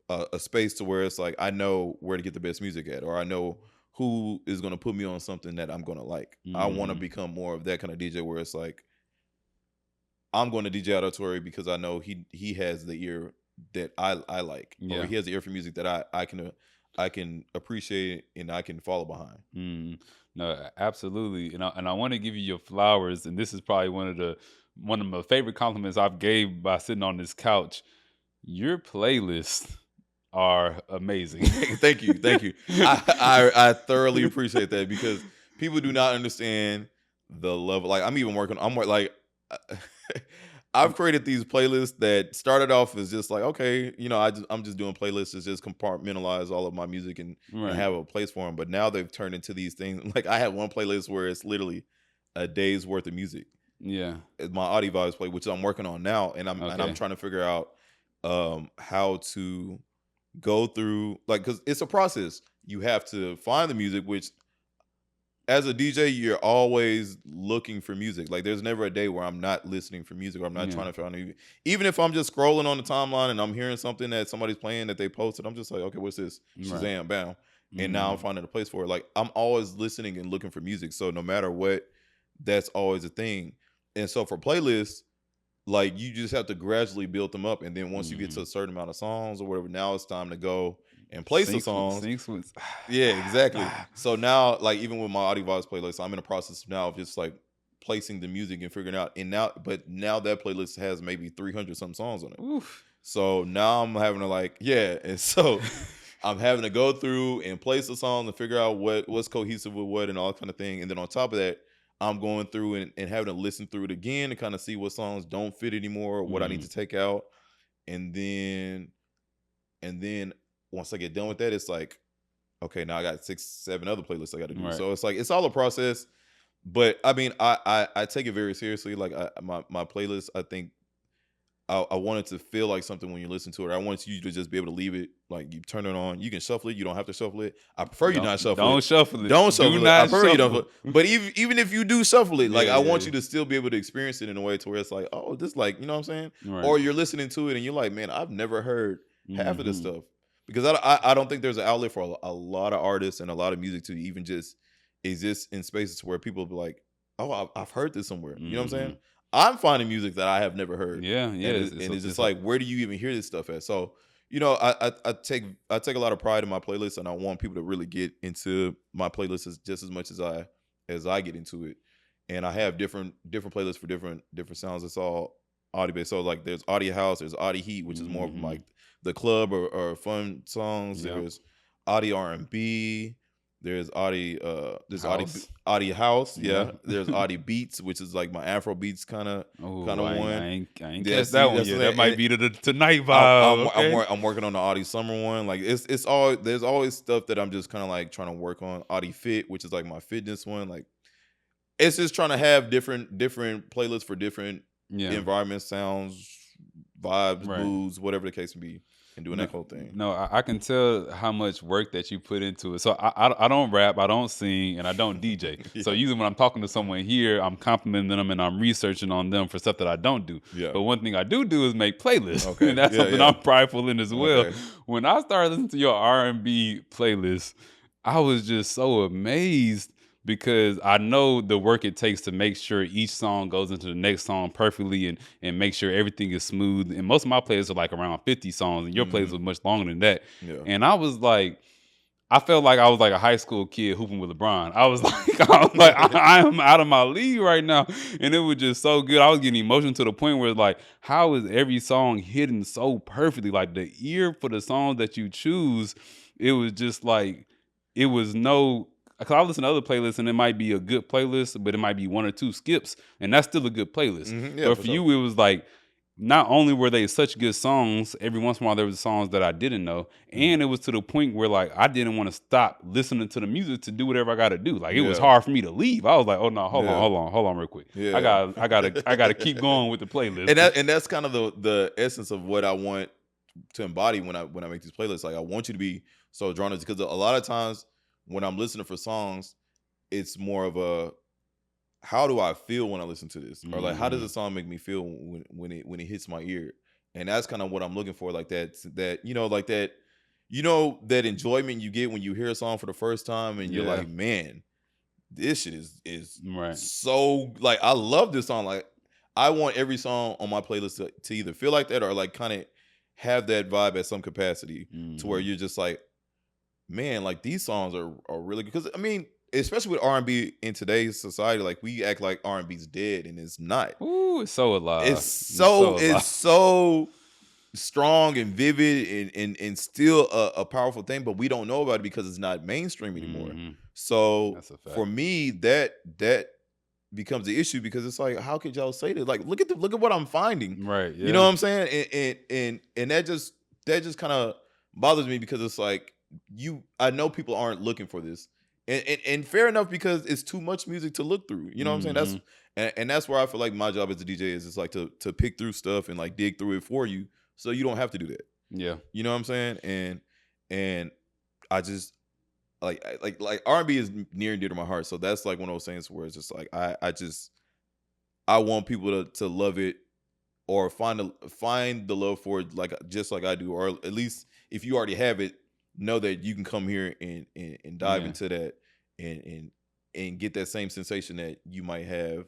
a space to where it's like I know where to get the best music at, or I know who is going to put me on something that I'm going to like. I want to Mm-hmm. become more of that kind of DJ where it's like I'm going to DJ Auditory because I know he has the ear that I like, or Yeah. he has the ear for music that I can appreciate and I can follow behind. Mm. No, absolutely. And I want to give you your flowers. And this is probably one of my favorite compliments I've gave by sitting on this couch. Your playlists are amazing. Thank you, thank you. I thoroughly appreciate that because people do not understand the level. Like I'm like I've created these playlists that started off as just like, okay, I'm just doing playlists to just compartmentalize all of my music and Right. have a place for them. But now they've turned into these things. Like I had one playlist where it's literally a day's worth of music. Yeah. It's my Audi Vibes play, which I'm working on now, and I'm Okay. trying to figure out how to go through, like, because it's a process. You have to find the music, which as a DJ, you're always looking for music. Like, there's never a day where I'm not listening for music, or I'm not Yeah. trying to find music. Even if I'm just scrolling on the timeline and I'm hearing something that somebody's playing that they posted, I'm just like, okay, what's this? Right. Shazam, bam. And now I'm Mm. finding a place for it. Like, I'm always listening and looking for music. So no matter what, that's always a thing. And so for playlists, like, you just have to gradually build them up. And then once you get to a certain amount of songs or whatever, now it's time to go and place the songs. Syncs. Yeah, exactly. So now, like, even with my Audi Vibes playlist, I'm in the process now of just like placing the music and figuring out. And now that playlist has maybe 300 some songs on it. Oof. So now I'm having to like, yeah. And so I'm having to go through and place the songs and figure out what's cohesive with what and all kind of thing. And then on top of that, I'm going through and having to listen through it again to kind of see what songs don't fit anymore, or what I need to take out. And then once I get done with that, it's like, okay, now I got 6-7 other playlists I got to do. Right. So it's like, it's all a process. But I mean, I take it very seriously. Like my playlist, I think I want it to feel like something when you listen to it. I want you to just be able to leave it. Like, you turn it on, you can shuffle it. You don't have to shuffle it. I prefer you not shuffle Don't it. shuffle it. Don't shuffle Do it. I not prefer you don't. shuffle. But even if you do shuffle it, like, Yeah, I want yeah. you to still be able to experience it in a way to where it's like, oh, this, like, you know what I'm saying? Right. Or you're listening to it and you're like, man, I've never heard half of this Mhm. stuff, because I don't think there's an outlet for a lot of artists and a lot of music to even just exist in spaces where people be like, oh, I've heard this somewhere. You know what I'm saying? I'm finding music that I have never heard. Yeah, And it's just like, where do you even hear this stuff at? So, I take a lot of pride in my playlist, and I want people to really get into my playlists just as much as I get into it. and I have different playlists for different sounds. It's all audio based. So like there's audio house, there's audio heat, which is more of like the club or fun songs. Yep. There's audio R&B. There's audio House. audio house. Yeah. Yeah. There's audio beats, which is like my Afro beats kind of one. I ain't Yeah, catch see, that one that's yet. what That I- might and be the tonight vibe. Okay. I'm working on the audio summer one. Like it's all there's always stuff that I'm just kind of like trying to work on. Audio fit, which is like my fitness one. Like it's just trying to have different playlists for different Yeah. environments, sounds, vibes, Right. moods, whatever the case may be, and doing that whole thing. No, I can tell how much work that you put into it. So I don't rap, I don't sing, and I don't DJ. Yeah. So usually when I'm talking to someone here, I'm complimenting them and I'm researching on them for stuff that I don't do. Yeah. But one thing I do is make playlists, Okay. and that's Yeah, something yeah. I'm prideful in as well. Okay. When I started listening to your R&B playlist, I was just so amazed because I know the work it takes to make sure each song goes into the next song perfectly and make sure everything is smooth. And most of my playlists are like around 50 songs, and your playlist was much longer than that. Yeah. And I was like, I felt like I was like a high school kid hooping with LeBron. I was like, I am out of my league right now. And it was just so good. I was getting emotional to the point where it's like, how is every song hidden so perfectly? Like the ear for the songs that you choose, it was just like, it was no, because I listen to other playlists and it might be a good playlist, but it might be one or two skips, and that's still a good playlist. Yeah, but for you, it was like, not only were they such good songs, every once in a while there was songs that I didn't know, and it was to the point where like I didn't want to stop listening to the music to do whatever I got to do. Like it was Yeah. hard for me to leave. I was like, oh no, hold Yeah. on, real quick. Yeah. I gotta keep going with the playlist. And that's kind of the essence of what I want to embody when I make these playlists. Like I want you to be so drawn to, because a lot of times when I'm listening for songs, it's more of a, how do I feel when I listen to this, or like how does the song make me feel when it hits my ear? And that's kind of what I'm looking for. Like that that enjoyment you get when you hear a song for the first time and you're Yeah. like, man, this shit is Right. so, like, I love this song. Like I want every song on my playlist to either feel like that or like kind of have that vibe at some capacity, to where you're just like, man, like these songs are really good. Because I mean, especially with R&B in today's society, like we act like R&B's dead, and it's not. Ooh, it's so alive. It's so strong and vivid and still a powerful thing, but we don't know about it because it's not mainstream anymore. So That's a fact. for me, that becomes the issue, because it's like, how could y'all say that? Like, look at what I'm finding. Right. Yeah. You know what I'm saying? And that just kind of bothers me, because it's like, I know people aren't looking for this. And fair enough, because it's too much music to look through. You know what I'm saying? That's where I feel like my job as a DJ is like to pick through stuff and like dig through it for you, so you don't have to do that. Yeah. You know what I'm saying? And I just like R&B is near and dear to my heart. So that's like one of those things where it's just like I want people to love it, or find the love for it, like just like I do, or at least if you already have it, know that you can come here and dive into that and get that same sensation that you might have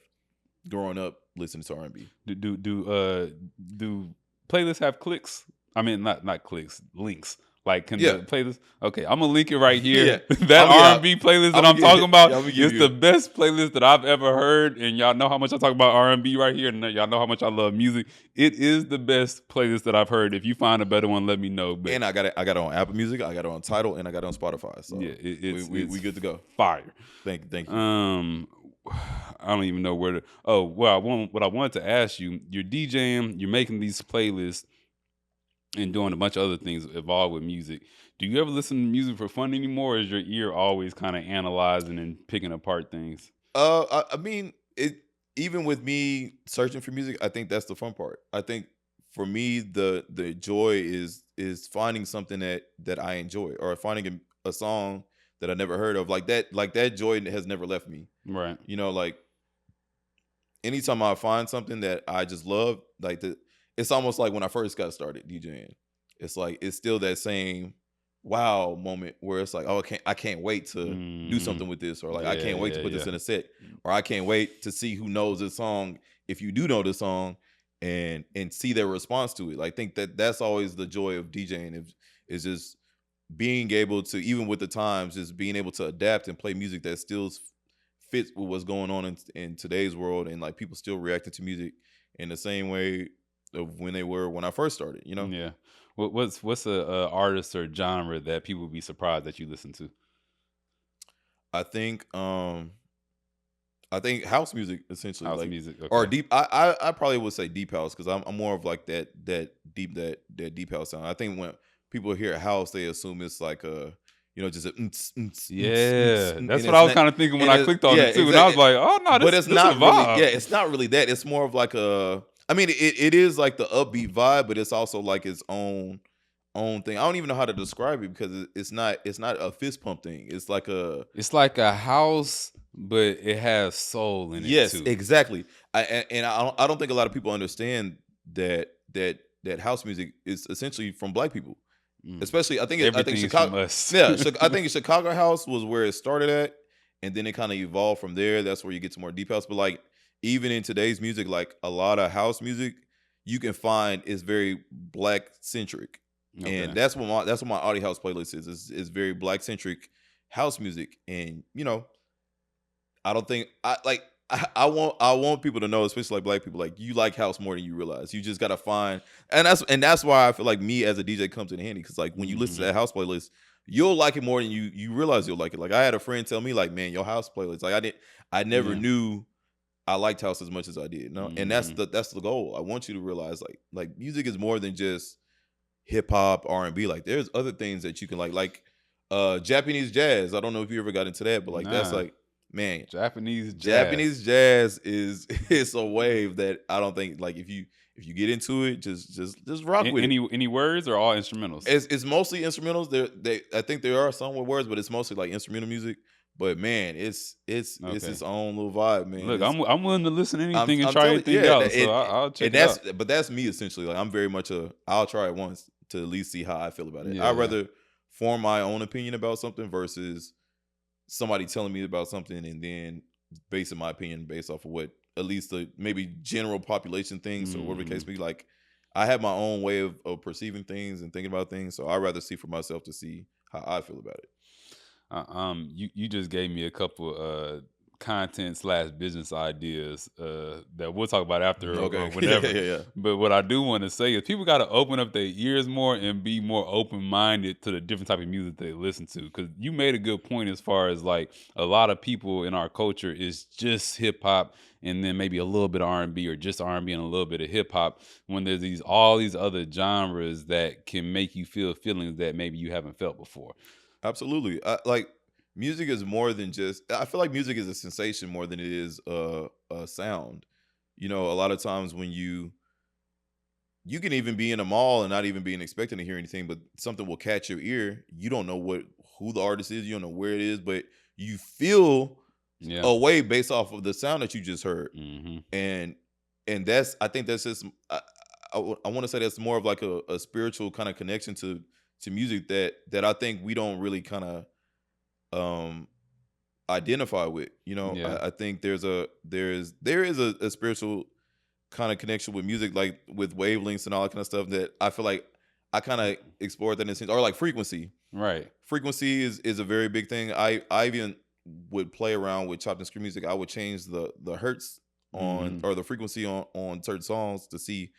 growing up listening to R&B. Do playlists have clicks? I mean, not clicks, links. Like, can Yeah. the playlist? Okay, I'm gonna link it right here. Yeah. That I'ma- R&B playlist that I'ma I'm give talking you- about I'ma give is you- the best playlist that I've ever heard, and y'all know how much I talk about R&B right here, and y'all know how much I love music. It is the best playlist that I've heard. If you find a better one, let me know. But And I got it on Apple Music, I got it on Tidal, and I got it on Spotify. So yeah, it's we good to go. fire. Thank you. I don't even know where to. Oh, well, what I wanted to ask you, you're DJing, you're making these playlists, and doing a bunch of other things involved with music. Do you ever listen to music for fun anymore, or is your ear always kind of analyzing and picking apart things? I mean, even with me searching for music, I think that's the fun part. I think for me, the joy is finding something that I enjoy, or finding a song that I never heard of. Like that joy has never left me. Right. You know, like anytime I find something that I just love, like it's almost like when I first got started DJing. It's like it's still that same wow moment where it's like, oh, I can't wait to do something with this, or like I can't wait to put this in a set, or I can't wait to see who knows this song, if you do know this song, and see their response to it. Like, I think that's always the joy of DJing, is just being able to, even with the times, just being able to adapt and play music that still fits with what's going on in today's world, and like people still reacting to music in the same way of when they were when I first started. You know, Yeah. What's a artist or genre that people would be surprised that you listen to? I think um I think house music essentially, House like, music. or Okay. deep. I probably would say deep house because I'm more of like that deep house sound. I think when people hear house, they assume it's like a, just a Yeah, and that's what I was kind of thinking when I clicked on yeah, it too, and I was exactly. like, "Oh no, But this it's this a not really, yeah, vibe." it's not really that. It's more of like a. I mean, it is like the upbeat vibe, but it's also like its own thing. I don't even know how to describe it because it's not a fist pump thing. It's like a. It's like a house, but it has soul in it Yes, too. exactly. I don't think a lot of people understand that house music is essentially from black people. Mm. Especially, I think Everything is from Chicago. us. Yeah, I think Chicago house was where it started at, and then it kind of evolved from there. That's where you get to more deep house. But like even in today's music, like a lot of house music, you can find is very black centric, and Okay. that's what my audio house playlist is very black centric house music, and I don't think I like. I want people to know, especially like black people, like you like house more than you realize. You just gotta find, and that's why I feel like me as a DJ comes in handy because like when you listen to Mhm. that house playlist, you'll like it more than you realize you'll like it. Like I had a friend tell me like, man, your house playlist, like I never Yeah. knew I liked house as much as I did. No, and that's Mhm. the goal. I want you to realize like music is more than just hip hop, R&B. Like there's other things that you can like Japanese jazz. I don't know if you ever got into that, but like that's Nah. like, man, Japanese jazz. Japanese jazz is it's a wave that I don't think like if you get into it, just rock with it. Any words or all instrumentals? It's mostly instrumentals. I think there are some with words, but it's mostly like instrumental music. But man, it's Okay. its own little vibe, man. Look, I'm willing to listen to I'm anything and I'm try telling anything yeah, out, so I'll check and it out. that's me essentially. Like I'm very much I'll try it once to at least see how I feel about it. Yeah, I'd yeah. rather form my own opinion about something versus somebody telling me about something and then basing my opinion based off of what at least the maybe general population thinks or whatever the case Mhm. may be. Like I have my own way of perceiving things and thinking about things, so I'd rather see for myself to see how I feel about it. You just gave me a couple content slash business ideas that we'll talk about after or Okay. Yeah, whenever. yeah, yeah. But what I do want to say is people got to open up their ears more and be more open minded to the different type of music they listen to. Because you made a good point as far as like a lot of people in our culture is just hip hop and then maybe a little bit of R&B or just R&B and a little bit of hip hop when there's all these other genres that can make you feel feelings that maybe you haven't felt before. Absolutely. Like music is more than just. I feel like music is a sensation more than it is a sound. A lot of times when you can even be in a mall and not even being expecting to hear anything, but something will catch your ear. You don't know who the artist is. You don't know where it is, but you feel Yeah. a way based off of the sound that you just heard. Hmm. And that's I think that's just I want to say that's more of like a spiritual kind of connection to music that I think we don't really kind of um identify with. Yeah. I think there is a spiritual kind of connection with music, like with wavelengths and all that kind of stuff that I feel like I kind of explored that in a sense, or like frequency. Right. Frequency is a very big thing. I even would play around with chopped and screw music. I would change the hertz on Hmm. or the frequency on certain songs to see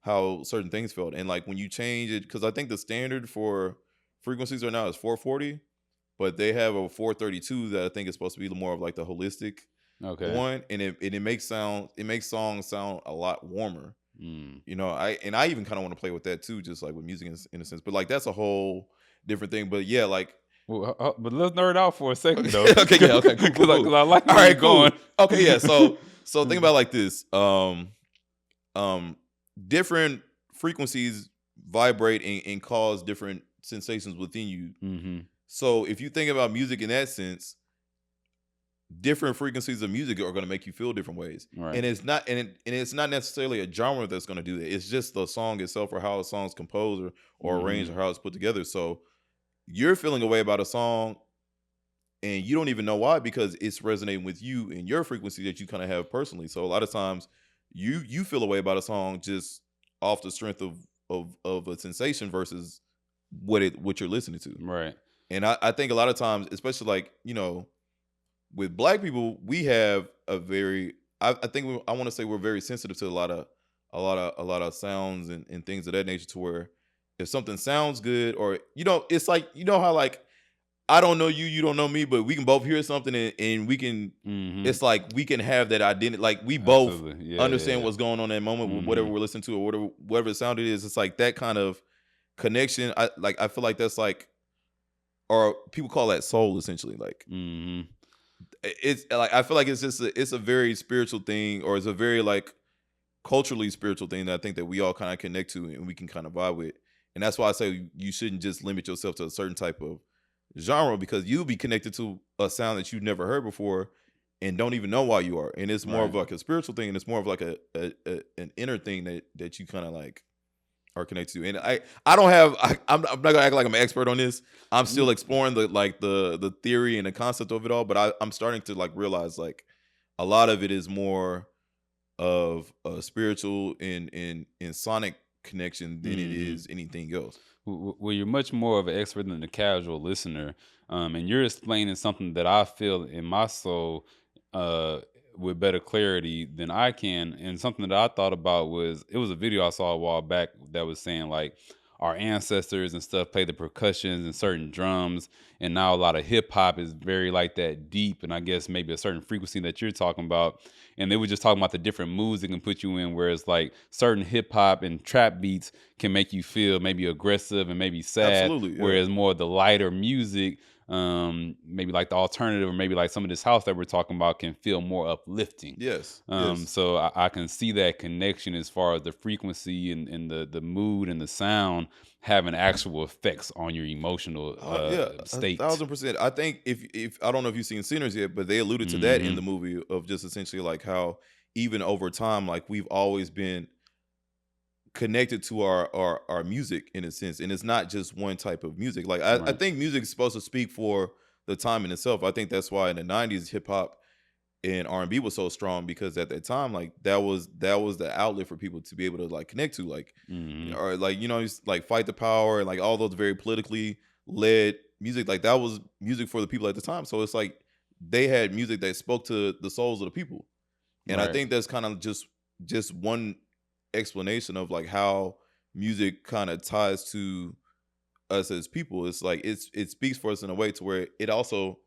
how certain things felt. And like when you change it, because I think the standard for frequencies right now is 440, but they have a 432 that I think is supposed to be more of like the holistic Okay. one, and it makes songs sound a lot warmer. Mm. I even kind of want to play with that too, just like with music in a sense. But like that's a whole different thing. But yeah, like Well, but let's nerd out for a second though, okay, yeah, okay, cool, cool, because cool. I like All where you're right, going. cool. Okay, yeah. So think about it like this. Um, different frequencies vibrate and cause different sensations within you. Hmm. So if you think about music in that sense, different frequencies of music are going to make you feel different ways. Right. And it's not necessarily a genre that's going to do that. It's just the song itself or how a song's composed or arranged or Hmm. how it's put together. So you're feeling a way about a song and you don't even know why because it's resonating with you and your frequency that you kind of have personally. So a lot of times you feel a way about a song just off the strength of a sensation versus what you're listening to. Right. And I think a lot of times, especially like, with black people, we have a very I think I want to say we're very sensitive to a lot of sounds and things of that nature, to where if something sounds good, or it's like, how like, I don't know you, you don't know me, but we can both hear something, and we can, Mm-hmm. it's like we can have that identity, like we both Absolutely. Yeah, understand yeah. what's going on in that moment with whatever Mm-hmm. we're listening to, or whatever the sound it is. It's like that kind of connection. I feel like that's like, or people call that soul, essentially. Like, Mm-hmm. it's like, I feel like it's a very spiritual thing, or it's a very like culturally spiritual thing that I think that we all kind of connect to, and we can kind of vibe with. And that's why I say you shouldn't just limit yourself to a certain type of genre, because you'll be connected to a sound that you've never heard before and don't even know why you are. And it's more of Right. like a spiritual thing, and it's more of like an inner thing that you kind of like are connected to. And I don't have I'm not gonna act like I'm an expert on this. I'm still exploring the theory and the concept of it all, but I'm starting to like realize like a lot of it is more of a spiritual and sonic connection than it Mm-hmm. is anything else. Well, you're much more of an expert than the casual listener, and you're explaining something that I feel in my soul uh, with better clarity than I can. And something that I thought about was, it was a video I saw a while back that was saying like our ancestors and stuff play the percussions and certain drums, and now a lot of hip hop is very like that deep, and I guess maybe a certain frequency that you're talking about. And they were just talking about the different moods it can put you in, whereas like certain hip hop and trap beats can make you feel maybe aggressive and maybe sad, Absolutely, yeah. whereas more of the lighter music, maybe like the alternative, or maybe like some of this house that we're talking about, can feel more uplifting. Yes, yes. So I can see that connection as far as the frequency and the mood and the sound having actual effects on your emotional Yeah, state. 1,000%. I think if I don't know if you've seen Sinners yet, but they alluded to that in Hmm. the movie, of just essentially like how even over time, like we've always been connected to our music in a sense, and it's not just one type of music. Like I Right. think music is supposed to speak for the time in itself. I think that's why in the '90s hip hop and R&B was so strong, because at that time, like that was the outlet for people to be able to like connect to, like, Hmm. or like, just like Fight the Power, and like all those very politically led music, like that was music for the people at the time. So it's like they had music that spoke to the souls of the people. And I Right. think that's kind of just one explanation of like how music kind of ties to us as people. It's like it speaks for us in a way to where it also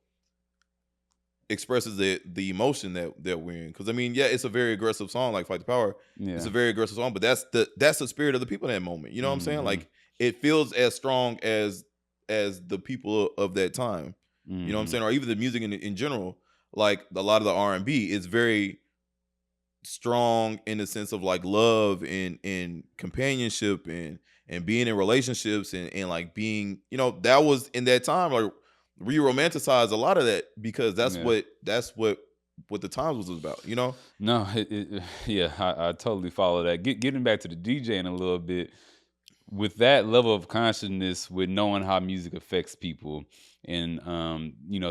expresses the emotion that we're in. Because I mean, yeah, it's a very aggressive song, like Fight the Power. It's a Yeah. very aggressive song, but that's the spirit of the people in that moment. You know what I'm saying? Hmm. Like it feels as strong as the people of that time. You know what I'm Hmm. saying? Or even the music in general. Like a lot of the R&B is very strong in the sense of like love and companionship and being in relationships and like being, that was in that time, like we romanticize a lot of that, because that's Yeah. what the times was about. No, yeah, I totally follow that. Getting back to the DJing a little bit, with that level of consciousness, with knowing how music affects people, and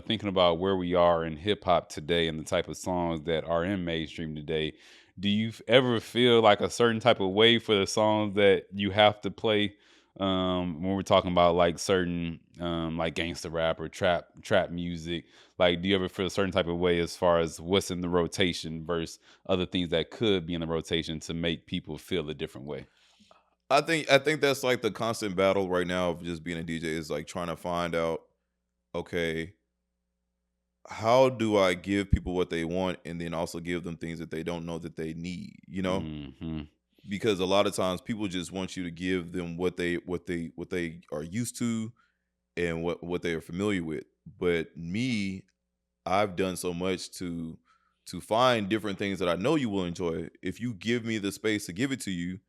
thinking about where we are in hip hop today and the type of songs that are in mainstream today, do you ever feel like a certain type of way for the songs that you have to play, when we're talking about like certain like gangster rap or trap music? Like, do you ever feel a certain type of way as far as what's in the rotation versus other things that could be in the rotation to make people feel a different way? I think that's like the constant battle right now of just being a DJ, is like trying to find out, okay, how do I give people what they want, and then also give them things that they don't know that they need? Hmm. Because a lot of times people just want you to give them what they are used to, and what they are familiar with. But me, I've done so much to find different things that I know you will enjoy. If you give me the space to give it to you,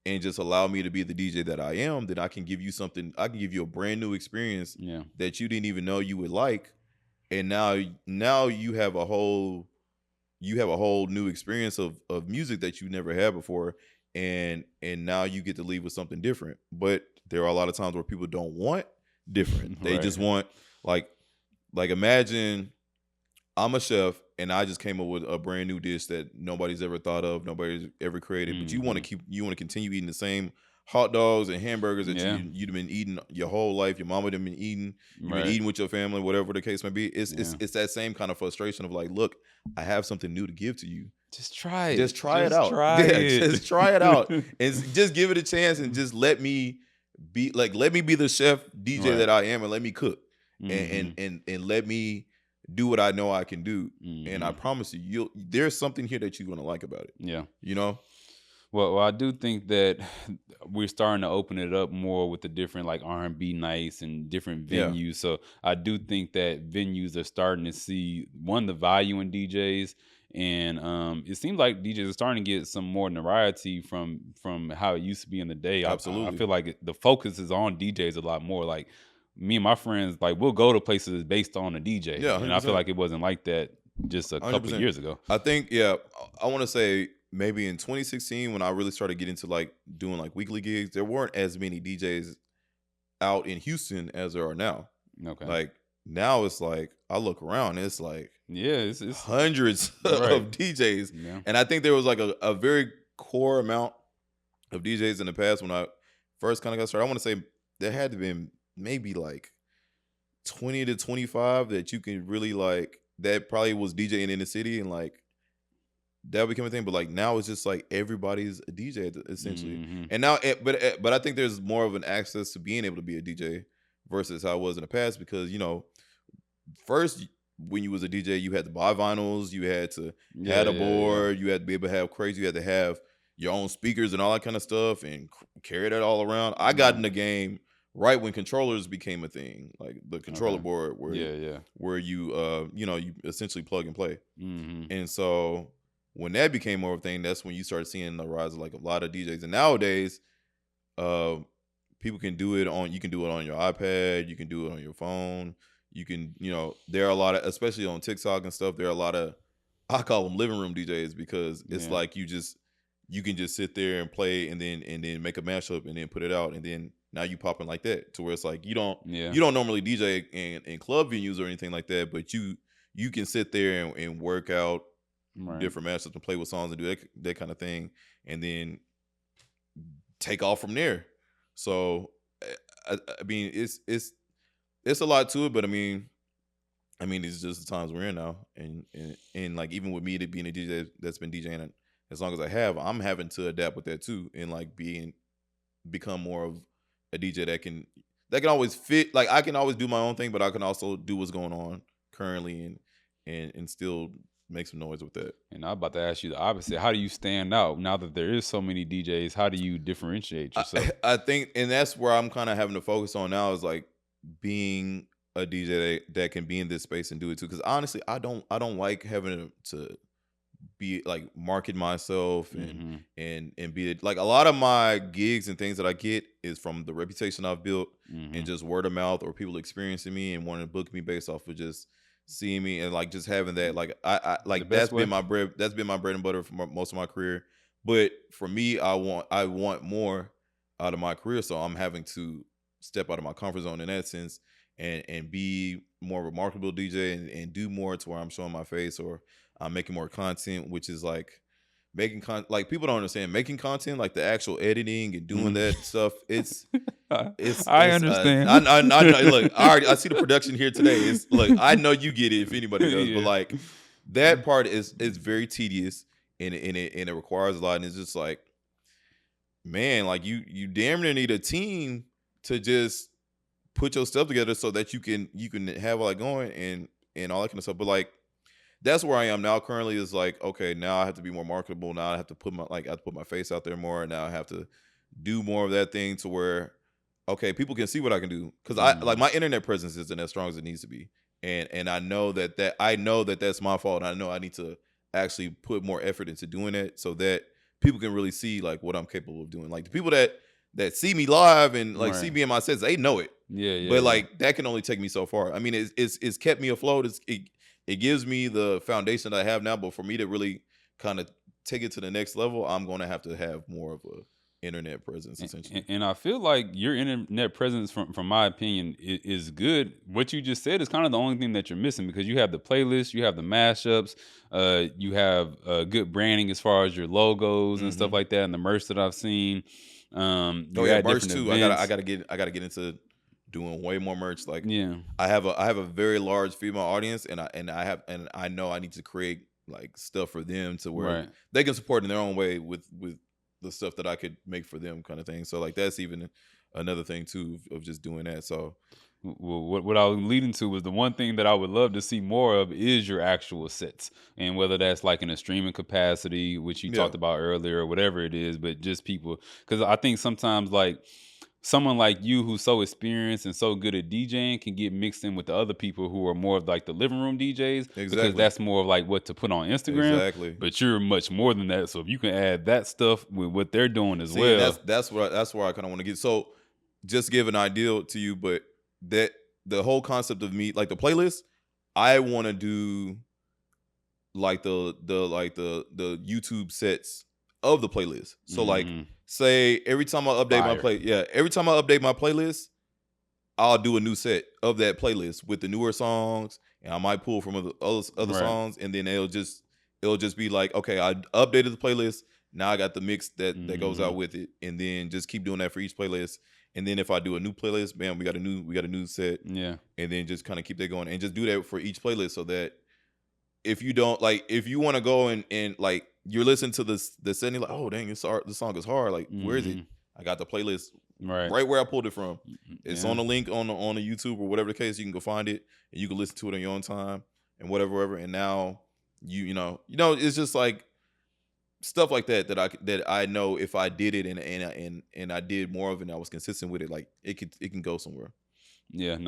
and just allow me to be the DJ that I am, then I can give you something. I can give you a brand new experience Yeah. that you didn't even know you would like. And now you have a whole new experience of music that you never had before, and now you get to leave with something different. But there are a lot of times where people don't want different. They just Right. want, like imagine I'm a chef and I just came up with a brand new dish that nobody's ever thought of, nobody's ever created, but you want to Hmm. keep you want to continue eating the same hot dogs and hamburgers that Yeah. you'd been eating your whole life. Your mama done been eating. You've been Right. eating with your family, whatever the case may be. Yeah. It's that same kind of frustration of like, look, I have something new to give to you. Just try it. Just try it Just out. try Yeah, it. just try it out and just give it a chance and just let me be the chef DJ Right. that I am and let me cook Mhm. and let me do what I know I can do. And I Mhm. promise you, there's something here that you're gonna like about it. Yeah. You know? Well, I do think that we're starting to open it up more with the different like R&B nights and different Yeah. venues. So I do think that venues are starting to see the value in DJs, and it seems like DJs are starting to get some more notoriety from how it used to be in the day. I Absolutely. feel like the focus is on DJs a lot more. Like me and my friends, like we'll go to places based on a DJ, Yeah, and I feel 100%. like it wasn't like that just a couple of 100%. years ago. I think, yeah, I want to say maybe in 2016 when I really started getting into like doing like weekly gigs, there weren't as many DJs out in Houston as there are now. Okay. Like now it's like I look around, it's like Yeah, it's hundreds right. of DJs. Yeah. And I think there was like a very core amount of DJs in the past when I first kind of got started. I want to say there had to been maybe like 20 to 25 that you can really like that probably was DJing in the city and like that became a thing. But like now it's just like everybody's a DJ essentially. Mhm. And now, but I think there's more of an access to being able to be a DJ versus how it was in the past because first when you was a DJ, you had to buy vinyls, you had to Yeah, had a yeah, yeah. board, you had to be able to have crazy, you had to have your own speakers and all that kind of stuff and carry that all around. I got in Right. the game right when controllers became a thing, like the controller Okay. board Yeah, yeah. where you you essentially plug and play. Mhm. And so when that became more of a thing, that's when you started seeing the rise of like a lot of DJs. And nowadays, uh, people can do it on. You can do it on your iPad. You can do it on your phone. You can, there are a lot of, especially on TikTok and stuff. There are a lot of, I call them living room DJs because it's Yeah. like you can just sit there and play and then make a mashup and then put it out and then now you popping like that to where it's like Yeah. you don't normally DJ in club venues or anything like that, but you can sit there and work out Right. different mashups and play with songs and do that kind of thing and then take off from there. So I mean it's a lot to it, but I mean it's just the times we're in now, and like even with me being a DJ that's been DJing as long as I have, I'm having to adapt with that too, and like become more of a DJ that can always fit. Like I can always do my own thing, but I can also do what's going on currently and still make some noise with that. And I'm about to ask you the opposite. How do you stand out now that there is so many DJs? How do you differentiate yourself? I think, and that's where I'm kind of having to focus on now is like being a DJ that can be in this space and do it too. Because honestly, I don't like having to be like market myself Mhm. and be like a lot of my gigs and things that I get is from the reputation I've built and Mhm. just word of mouth or people experiencing me and wanting to book me based off of just seeing me and like just having that like I The like best way. that's been my bread and butter for most of my career. But for me, I want more out of my career, so I'm having to step out of my comfort zone in that sense and be more of a marketable DJ and do more to where I'm showing my face or I'm making more content, which is like like people don't understand making content, like the actual editing and doing Mhm. that stuff. It's I I, understand. I know, look, I see the production here today. It's look, I know you get it if anybody does, but Yeah. like that part is very tedious and it requires a lot. And it's just like, man, like you damn near need a team to just put your stuff together so that you can have all that going and all that kind of stuff. But like that's where I am now currently is like, okay, now I have to be more marketable. Now I have to I have to put my face out there more. And now I have to do more of that thing to where, okay, people can see what I can do. Cause I like Mhm. my internet presence isn't as strong as it needs to be. And I know that that's my fault. I know I need to actually put more effort into doing it so that people can really see like what I'm capable of doing. Like the people that see me live and like see Right. me in my sets, they know it. Yeah, yeah, But yeah. like that can only take me so far. I mean, it's kept me afloat. It gives me the foundation that I have now. But for me to really kind of take it to the next level, I'm going to have more of a internet presence essentially. And I feel like your internet presence, from my opinion, is good. What you just said is kind of the only thing that you're missing because you have the playlist, you have the mashups, you have good branding as far as your logos and stuff Hmm. like that, and the merch that I've seen. Oh You're yeah, at merch different too. events. I gotta get into doing way more merch. Like Yeah, I have a very large female audience, and I know I need to create like stuff for them to where right. they can support in their own way with the stuff that I could make for them, kind of thing. So like that's even another thing too of just doing that. So Well, what I was leading to was the one thing that I would love to see more of is your actual sets, and whether that's like in a streaming capacity, which you yeah, talked about earlier, or whatever it is, but just people, because I think sometimes like someone like you who's so experienced and so good at DJing can get mixed in with the other people who are more of like the living room DJs because exactly, that's more of like what to put on Instagram. exactly. But you're much more than that. So if you can add that stuff with what they're doing as See, and well, that's where I kind of want to get. So just give an idea to you, but that the whole concept of me like the playlist, I want to do like the YouTube sets of the playlist. So like mhm, say every time I update my fire. every time I update my playlist, I'll do a new set of that playlist with the newer songs, and I might pull from other Right. songs, and then it'll just be like, okay, I updated the playlist. Now I got the mix that goes out Mhm. with it, and then just keep doing that for each playlist. And then if I do a new playlist, bam, we got a new set, Yeah. and then just kind of keep that going, and just do that for each playlist so that if you don't like if you want to go and like you're listening to the set and you're like, oh dang, the song is hard. Like, where is it? Mhm. I got the playlist Right. right where I pulled it from. It's Yeah. on the link on the YouTube or whatever the case. You can go find it and you can listen to it on your own time and whatever. And now it's just like stuff like that I know if I did it and I did more of it and I was consistent with it, like it can go somewhere. Yeah, no,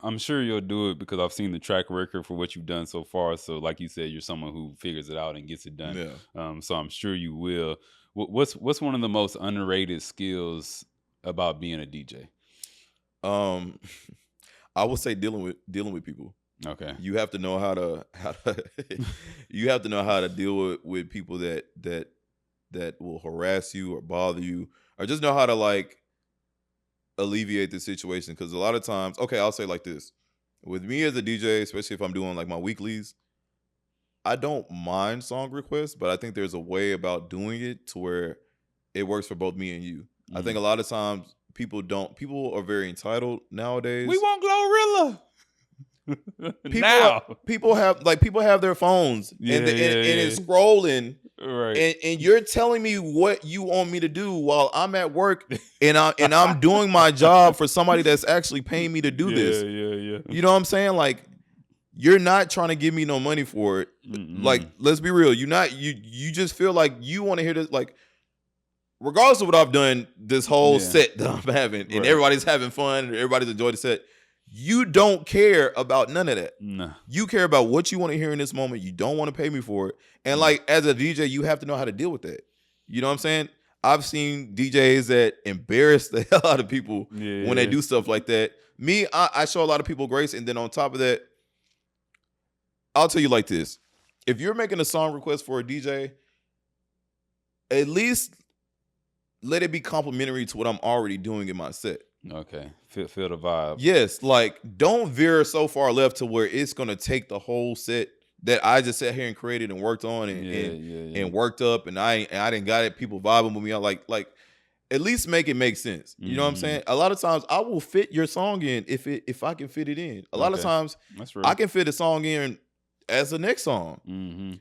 I'm sure you'll do it because I've seen the track record for what you've done so far. So, like you said, you're someone who figures it out and gets it done. Yeah. So I'm sure you will. What's one of the most underrated skills about being a DJ? Um, I would say dealing with people. Okay. You have to know how to you have to know how to deal with people that will harass you or bother you or just know how to like alleviate the situation, because a lot of times, okay, I'll say like this. With me as a DJ, especially if I'm doing like my weeklies, I don't mind song requests, but I think there's a way about doing it to where it works for both me and you. I think a Mm. lot of times people are very entitled nowadays. We want Glorilla People now. people have their phones Yeah, and yeah, it's yeah. scrolling, Right. and you're telling me what you want me to do while I'm at work and I'm doing my job for somebody that's actually paying me to do Yeah, this. yeah, yeah. You know what I'm saying? Like, you're not trying to give me no money for it. Like, Mm-mm. let's be real. You just feel like you want to hear this. Like, regardless of what I've done, this whole Yeah. set that I'm having, and Right. everybody's having fun, and everybody's enjoying the set. You don't care about none of that. Nah. You care about what you want to hear in this moment. You don't want to pay me for it. And Mm. like as a DJ, you have to know how to deal with that. You know what I'm saying? I've seen DJs that embarrass the hell out of people Yeah, when they yeah. do stuff like that. Me, I show a lot of people grace, and then on top of that, I'll tell you like this. If you're making a song request for a DJ, at least let it be complimentary to what I'm already doing in my set. Okay. Feel the vibe. Yes, like don't veer so far left to where it's gonna take the whole set that I just sat here and created and worked on Yeah, yeah, yeah. and worked up, and I didn't got it. People vibing with me. I like at least make it make sense. You know what I'm Mhm. saying? A lot of times I will fit your song in if I can fit it in. A lot of Okay. times That's real. I can fit a song in as the next song. Mm-hmm.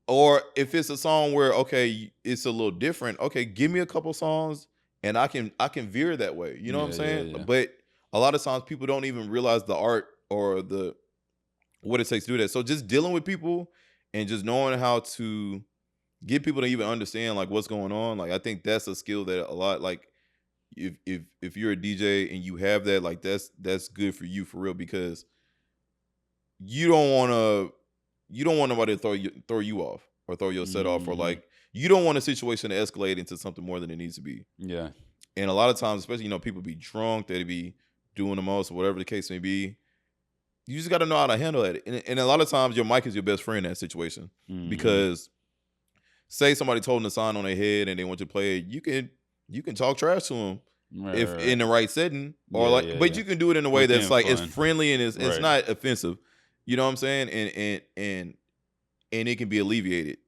Or if it's a song where okay, it's a little different, okay, give me a couple songs and I can veer that way. You know what I'm Yeah, yeah, saying? yeah. But a lot of times people don't even realize the art or the what it takes to do that. So just dealing with people and just knowing how to get people to even understand like what's going on. Like I think that's a skill that a lot like if you're a DJ and you have that, like that's good for you for real, because you don't want nobody to throw you off or throw your set off, or Mhm. like you don't want a situation to escalate into something more than it needs to be. Yeah. And a lot of times, especially people be drunk, they be doing the most, or whatever the case may be. You just got to know how to handle it. And a lot of times, your mic is your best friend in that situation, Mhm. because say somebody's holding a sign on their head and they want you to play it, you can talk trash to them Right, if right, in the right setting, or Yeah, like, yeah, but yeah. you can do it in a way that's Within like it's fun. friendly and it's Right. not offensive. You know what I'm saying? And it can be alleviated.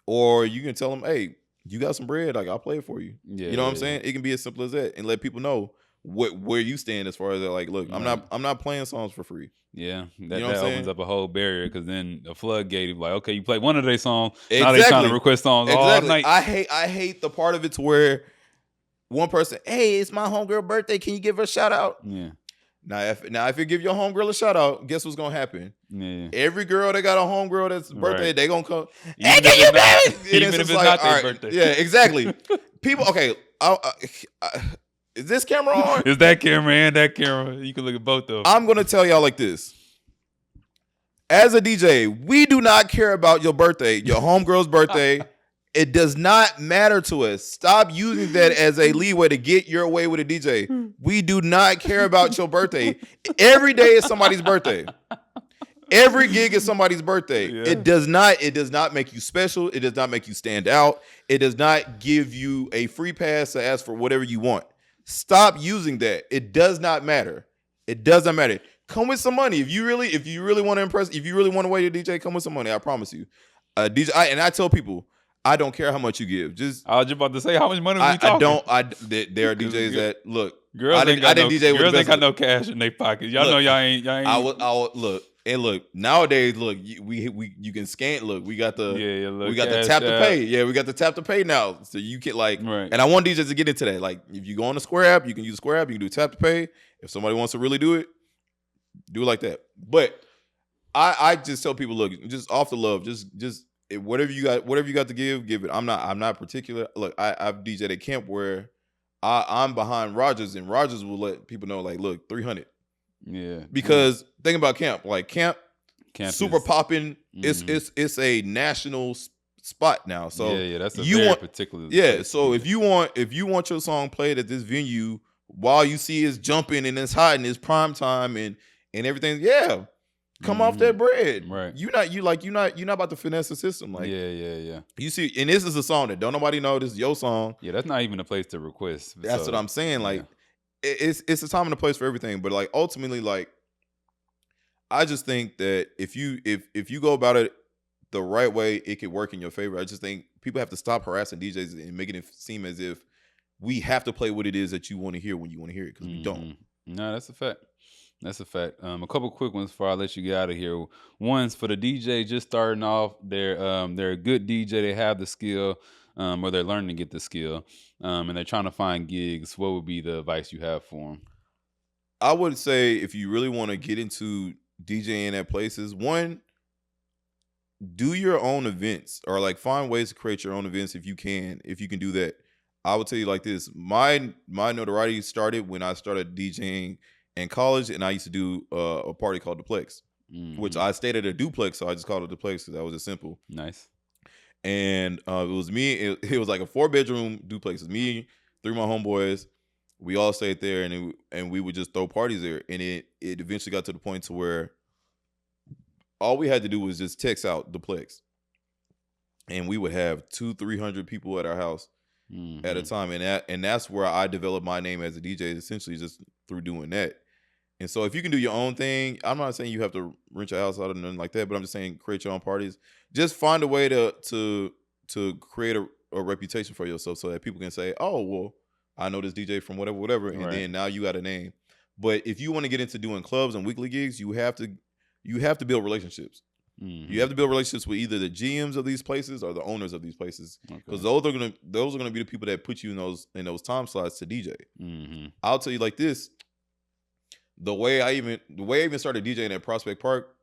Or you can tell them, hey, you got some bread, like I'll play it for you. Yeah, You know what I'm yeah, saying? It can be as simple as that, and let people know where you stand as far as that. Like, look, right. I'm not playing songs for free. Yeah, You that know what I'm that opens saying? up a whole barrier because then a floodgate of like, okay, you play one of their songs, now they trying to Exactly. request songs all Exactly. night. I hate the part of it to where one person, hey, it's my homegirl birthday. Can you give her a shout out? Yeah, If you give your homegirl a shout out, guess what's gonna happen? yeah, Every girl that got a homegirl that's birthday, right. they gonna come. Hey, Even if can you it's not, baby? And it's even if just it's like, not all their right, birthday. yeah, exactly. People, okay. Is this camera on? It's that camera and that camera. You can look at both of them. I'm gonna tell y'all like this. As a DJ, we do not care about your birthday, your homegirl's birthday. It does not matter to us. Stop using that as a leeway to get your way with a DJ. We do not care about your birthday. Every day is somebody's birthday. Every gig is somebody's birthday. Yeah. It does not make you special. It does not make you stand out. It does not give you a free pass to ask for whatever you want. Stop using that. It does not matter. It does not matter. Come with some money. If you really want to impress, if you really want to weigh your DJ, come with some money. I promise you. DJ, I tell people, I don't care how much you give. Just I was just about to say, how much money we I talking? there are DJs that look. Girls I ain't got no, DJ with girls the ain't best got no cash in their pockets. Y'all Look, know y'all ain't. I will look nowadays. Look, you can scan. Look, we got the look, we got the tap to pay. Yeah, we got the tap to pay now. So you can like, right. And I want DJs to get into that. Like, if you go on the Square app, you can use the Square app. You can do tap to pay. If somebody wants to really do it, do it like that. But I just tell people, look, just off the love, just whatever you got to give it. I'm not particular. Look, I've DJed at camp where I'm behind Rogers, and Rogers will let people know, like, look, 300. Yeah. Because think about camp, like camp super is, popping. Mhm. It's a national spot now. So yeah, that's a you very want particular. yeah. place. So if you want your song played at this venue while you see it's jumping and it's hot and it's prime time and everything, yeah. Come off that bread. Right. You're not about to finesse the system. Like, yeah. You see, and this is a song that don't nobody know. This is your song. Yeah, that's not even a place to request. That's what I'm saying. Like, it's a time and a place for everything. But like, ultimately, like, I just think that if you go about it the right way, it could work in your favor. I just think people have to stop harassing DJs and making it seem as if we have to play what it is that you want to hear when you want to hear it, because we don't. No, that's a fact. That's a fact. A couple quick ones before I let you get out of here. One's for the DJ just starting off. They're a good DJ. They have the skill, or they're learning to get the skill, and they're trying to find gigs. What would be the advice you have for them? I would say, if you really want to get into DJing at places, one, do your own events, or like find ways to create your own events if you can do that. I would tell you like this: my notoriety started when I started DJing in college, and I used to do a party called Duplex, which I stayed at a duplex, so I just called it Duplex because that was just simple. Nice. And it was me. It was like a 4-bedroom duplex. It was me, 3 of my homeboys. We all stayed there, and we would just throw parties there. And it eventually got to the point to where all we had to do was just text out Duplex, and we would have 200-300 people at our house at a time. And that's where I developed my name as a DJ, essentially just through doing that. And so if you can do your own thing, I'm not saying you have to rent your house out or nothing like that, but I'm just saying create your own parties. Just find a way to create a reputation for yourself so that people can say, oh, well, I know this DJ from whatever. And then now you got a name. But if you want to get into doing clubs and weekly gigs, you have to build relationships. You have to build relationships with either the GMs of these places or the owners of these places, because those are gonna be the people that put you in those time slots to DJ. I'll tell you like this: the way I even started DJing at Prospect Park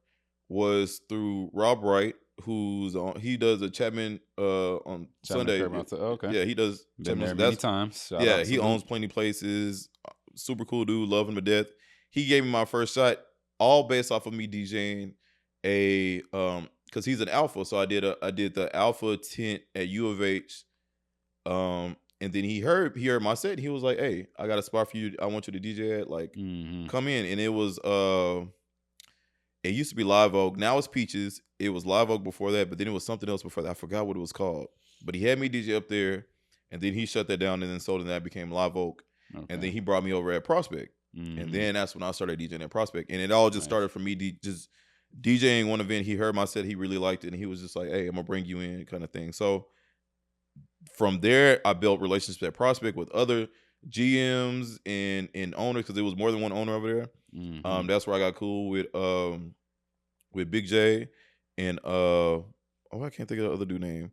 was through Rob Wright, he does a Chapman on Sunday. Okay. Yeah, he does. Been there many times. Yeah, he owns plenty places. Super cool dude, love him to death. He gave me my first shot, all based off of me DJing because he's an alpha, so I did the alpha tent at U of H, and then he heard my set. He was like, "Hey, I got a spot for you. I want you to DJ at. Like, come in." And it was it used to be Live Oak. Now it's Peaches. It was Live Oak before that, but then it was something else before that. I forgot what it was called. But he had me DJ up there, and then he shut that down, and then sold it, and that became Live Oak. And then he brought me over at Prospect, and then that's when I started DJing at Prospect, and it all just started from me just DJing one event. He heard my set, he really liked it, and he was just like, "Hey, I'm gonna bring you in," kind of thing. So from there, I built relationships at Prospect with other GMs and owners, because there was more than one owner over there. That's where I got cool with Big J and I can't think of the other dude name.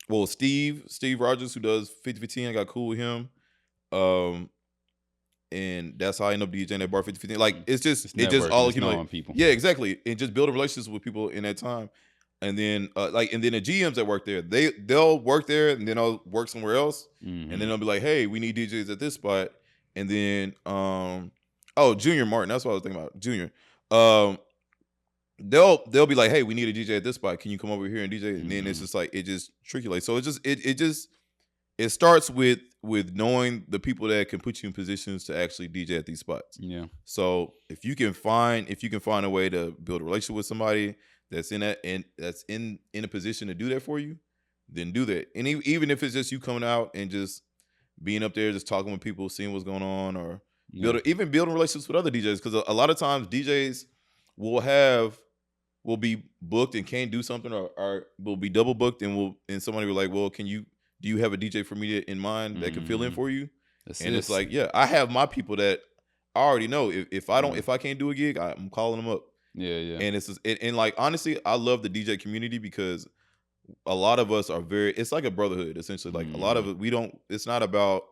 Well, Steve Rogers, who does 5015, I got cool with him. And that's how I ended up DJing at Bar 5015. Like it's just all knowing people. Yeah, exactly. And just building relationships with people in that time. And then and then the GMs that work there, they'll work there and then I'll work somewhere else. And then they'll be like, hey, we need DJs at this spot. And then Junior Martin, that's what I was thinking about. Junior. They'll be like, hey, we need a DJ at this spot. Can you come over here and DJ? And then it's just like it just trickulates. So it starts with knowing the people that can put you in positions to actually DJ at these spots. Yeah. So if you can find a way to build a relationship with somebody that's in a position to do that for you, then do that. And even if it's just you coming out and just being up there, just talking with people, seeing what's going on, or building relationships with other DJs, because a lot of times DJs will be booked and can't do something, or will be double booked, and somebody will like, well, do you have a DJ for me in mind that can fill in for you? And it's like, yeah, I have my people that I already know. If I can't do a gig, I'm calling them up. Yeah. And and like honestly, I love the DJ community because a lot of us are it's like a brotherhood essentially. Like a lot of it, it's not about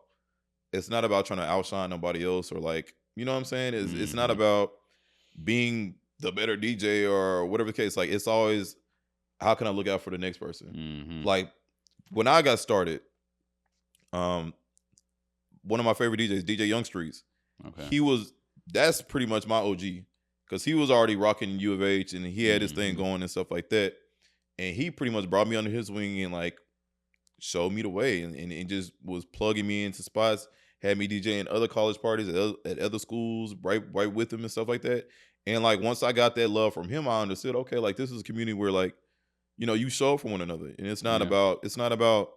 trying to outshine nobody else, or like, you know what I'm saying? It's not about being the better DJ or whatever the case. Like it's always, how can I look out for the next person? Like when I got started, one of my favorite DJs, DJ Youngstreets, that's pretty much my OG, because he was already rocking U of H and he had his thing going and stuff like that. And he pretty much brought me under his wing and like showed me the way and just was plugging me into spots, had me DJing other college parties at other schools right with him and stuff like that. And like once I got that love from him, I understood, okay, like this is a community where like, you know, you show up for one another, and it's not about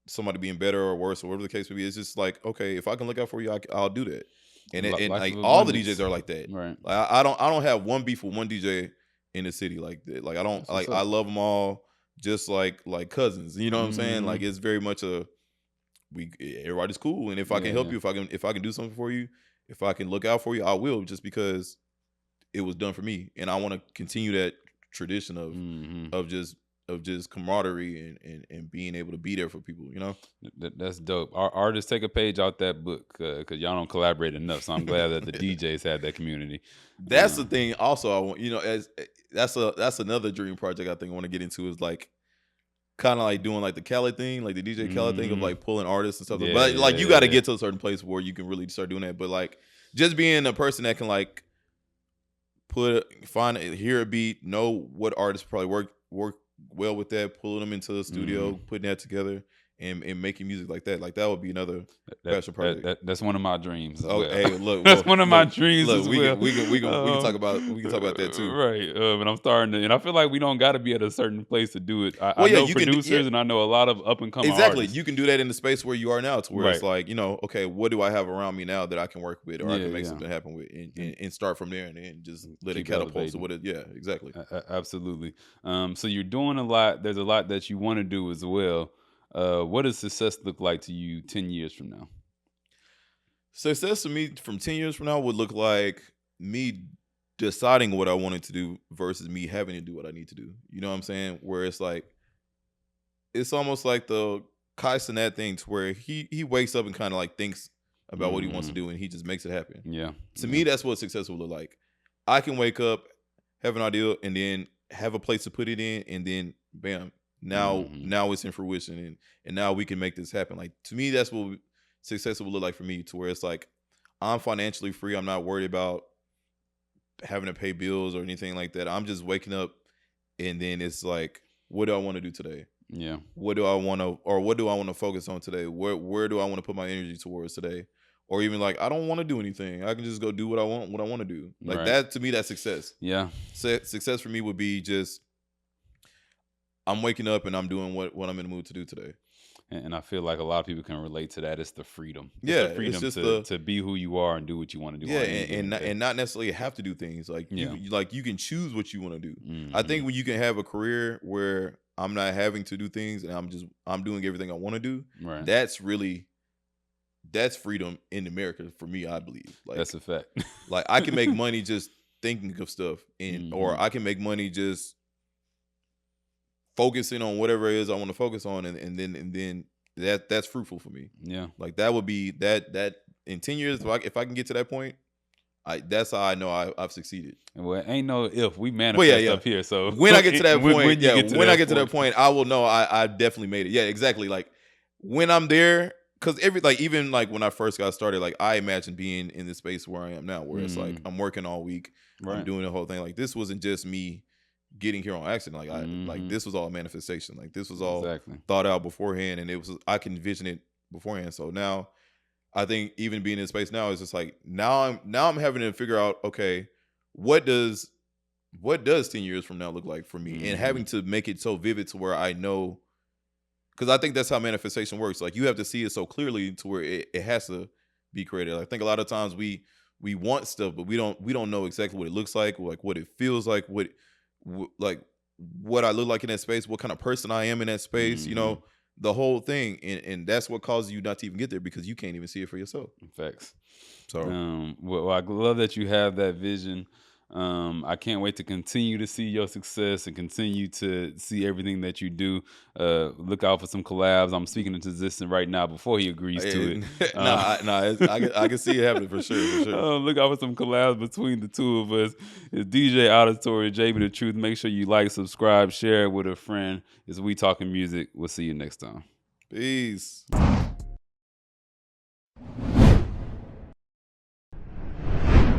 somebody being better or worse or whatever the case may be. It's just like, okay, if I can look out for you, I'll do that. And like all the DJs are like that. Right. Like I don't have one beef with one DJ in the city like that. Like I don't like, I love them all just like cousins. You know what I'm saying? Like it's very much everybody's cool. And if I can help you, if I can do something for you, if I can look out for you, I will, just because it was done for me, and I want to continue that tradition of just camaraderie and being able to be there for people, you know. That's dope. Our artists take a page out that book, because y'all don't collaborate enough. So I'm glad that the DJs had that community. That's the thing. Also, I want, you know, as that's another dream project I think I want to get into, is like kind of like doing like the Khaled thing, like the DJ Khaled thing of like pulling artists and stuff. But like you got to get to a certain place where you can really start doing that. But like just being a person that can like hear a beat, know what artists probably work well with that, pulling them into the studio, putting that together, and making music like that would be another passion project. That's one of my dreams. Hey, look, that's one of my dreams. Look, as we well. we can talk about that too, right? And I'm starting to, and I feel like we don't got to be at a certain place to do it. I know producers, and I know a lot of up and coming artists. You can do that in the space where you are now, to where it's like, you know, okay, what do I have around me now that I can work with, or I can make something happen with, and start from there, and then just let it catapult to what it. Yeah, exactly. Absolutely. So you're doing a lot. There's a lot that you want to do as well. What does success look like to you 10 years from now? Success to me from 10 years from now would look like me deciding what I wanted to do versus me having to do what I need to do. You know what I'm saying? Where it's like, it's almost like the Kai Cenat thing, to where he wakes up and kind of like thinks about what he wants to do, and he just makes it happen. Yeah. To me, that's what success will look like. I can wake up, have an idea, and then have a place to put it in, and then bam, now it's in fruition, and now we can make this happen. Like, to me, that's what success will look like for me, to where it's like I'm financially free. I'm not worried about having to pay bills or anything like that. I'm just waking up, and then it's like, what do I want to do today? Yeah. What do I want to focus on today? Where do I want to put my energy towards today? Or even like, I don't want to do anything. I can just go do what I want to do. Like that, to me, that's success. Yeah. Success for me would be just, I'm waking up and I'm doing what I'm in the mood to do today. And I feel like a lot of people can relate to that. It's the freedom. It's the freedom it's just to be who you are and do what you want to do. Yeah, and not necessarily have to do things. Like you can choose what you want to do. I think when you can have a career where I'm not having to do things, and I'm doing everything I want to do. Right. That's freedom in America for me, I believe. Like, that's a fact. like I can make money just thinking of stuff, and or I can make money just focusing on whatever it is I want to focus on, and then that's fruitful for me. Yeah. Like that would be that in 10 years, if I can get to that point, that's how I know I've succeeded. Well, ain't no if we manifest up here. So when I get to that point, when I get to that point, I will know I definitely made it. Yeah, exactly. Like when I'm there, because even like when I first got started, like I imagined being in the space where I am now, where it's like I'm working all week, I'm doing the whole thing. Like this wasn't just me getting here on accident. Like like this was all manifestation. Like this was all thought out beforehand, and I can envision it beforehand. So now I think even being in space now is just like now I'm having to figure out, okay, what does 10 years from now look like for me, and having to make it so vivid to where I know, because I think that's how manifestation works. Like you have to see it so clearly to where it has to be created. I think a lot of times we want stuff, but we don't know exactly what it looks like what it feels like, like what I look like in that space, what kind of person I am in that space, you know, the whole thing, and that's what causes you not to even get there, because you can't even see it for yourself. Facts. So well, I love that you have that vision. I can't wait to continue to see your success and continue to see everything that you do. Look out for some collabs. I'm speaking into existence right now before he agrees to it. I can see it happening for sure. Look out for some collabs between the two of us. It's DJ Auditory, JB the Truth. Make sure you like, subscribe, share it with a friend. It's We Talking Music. We'll see you next time. Peace.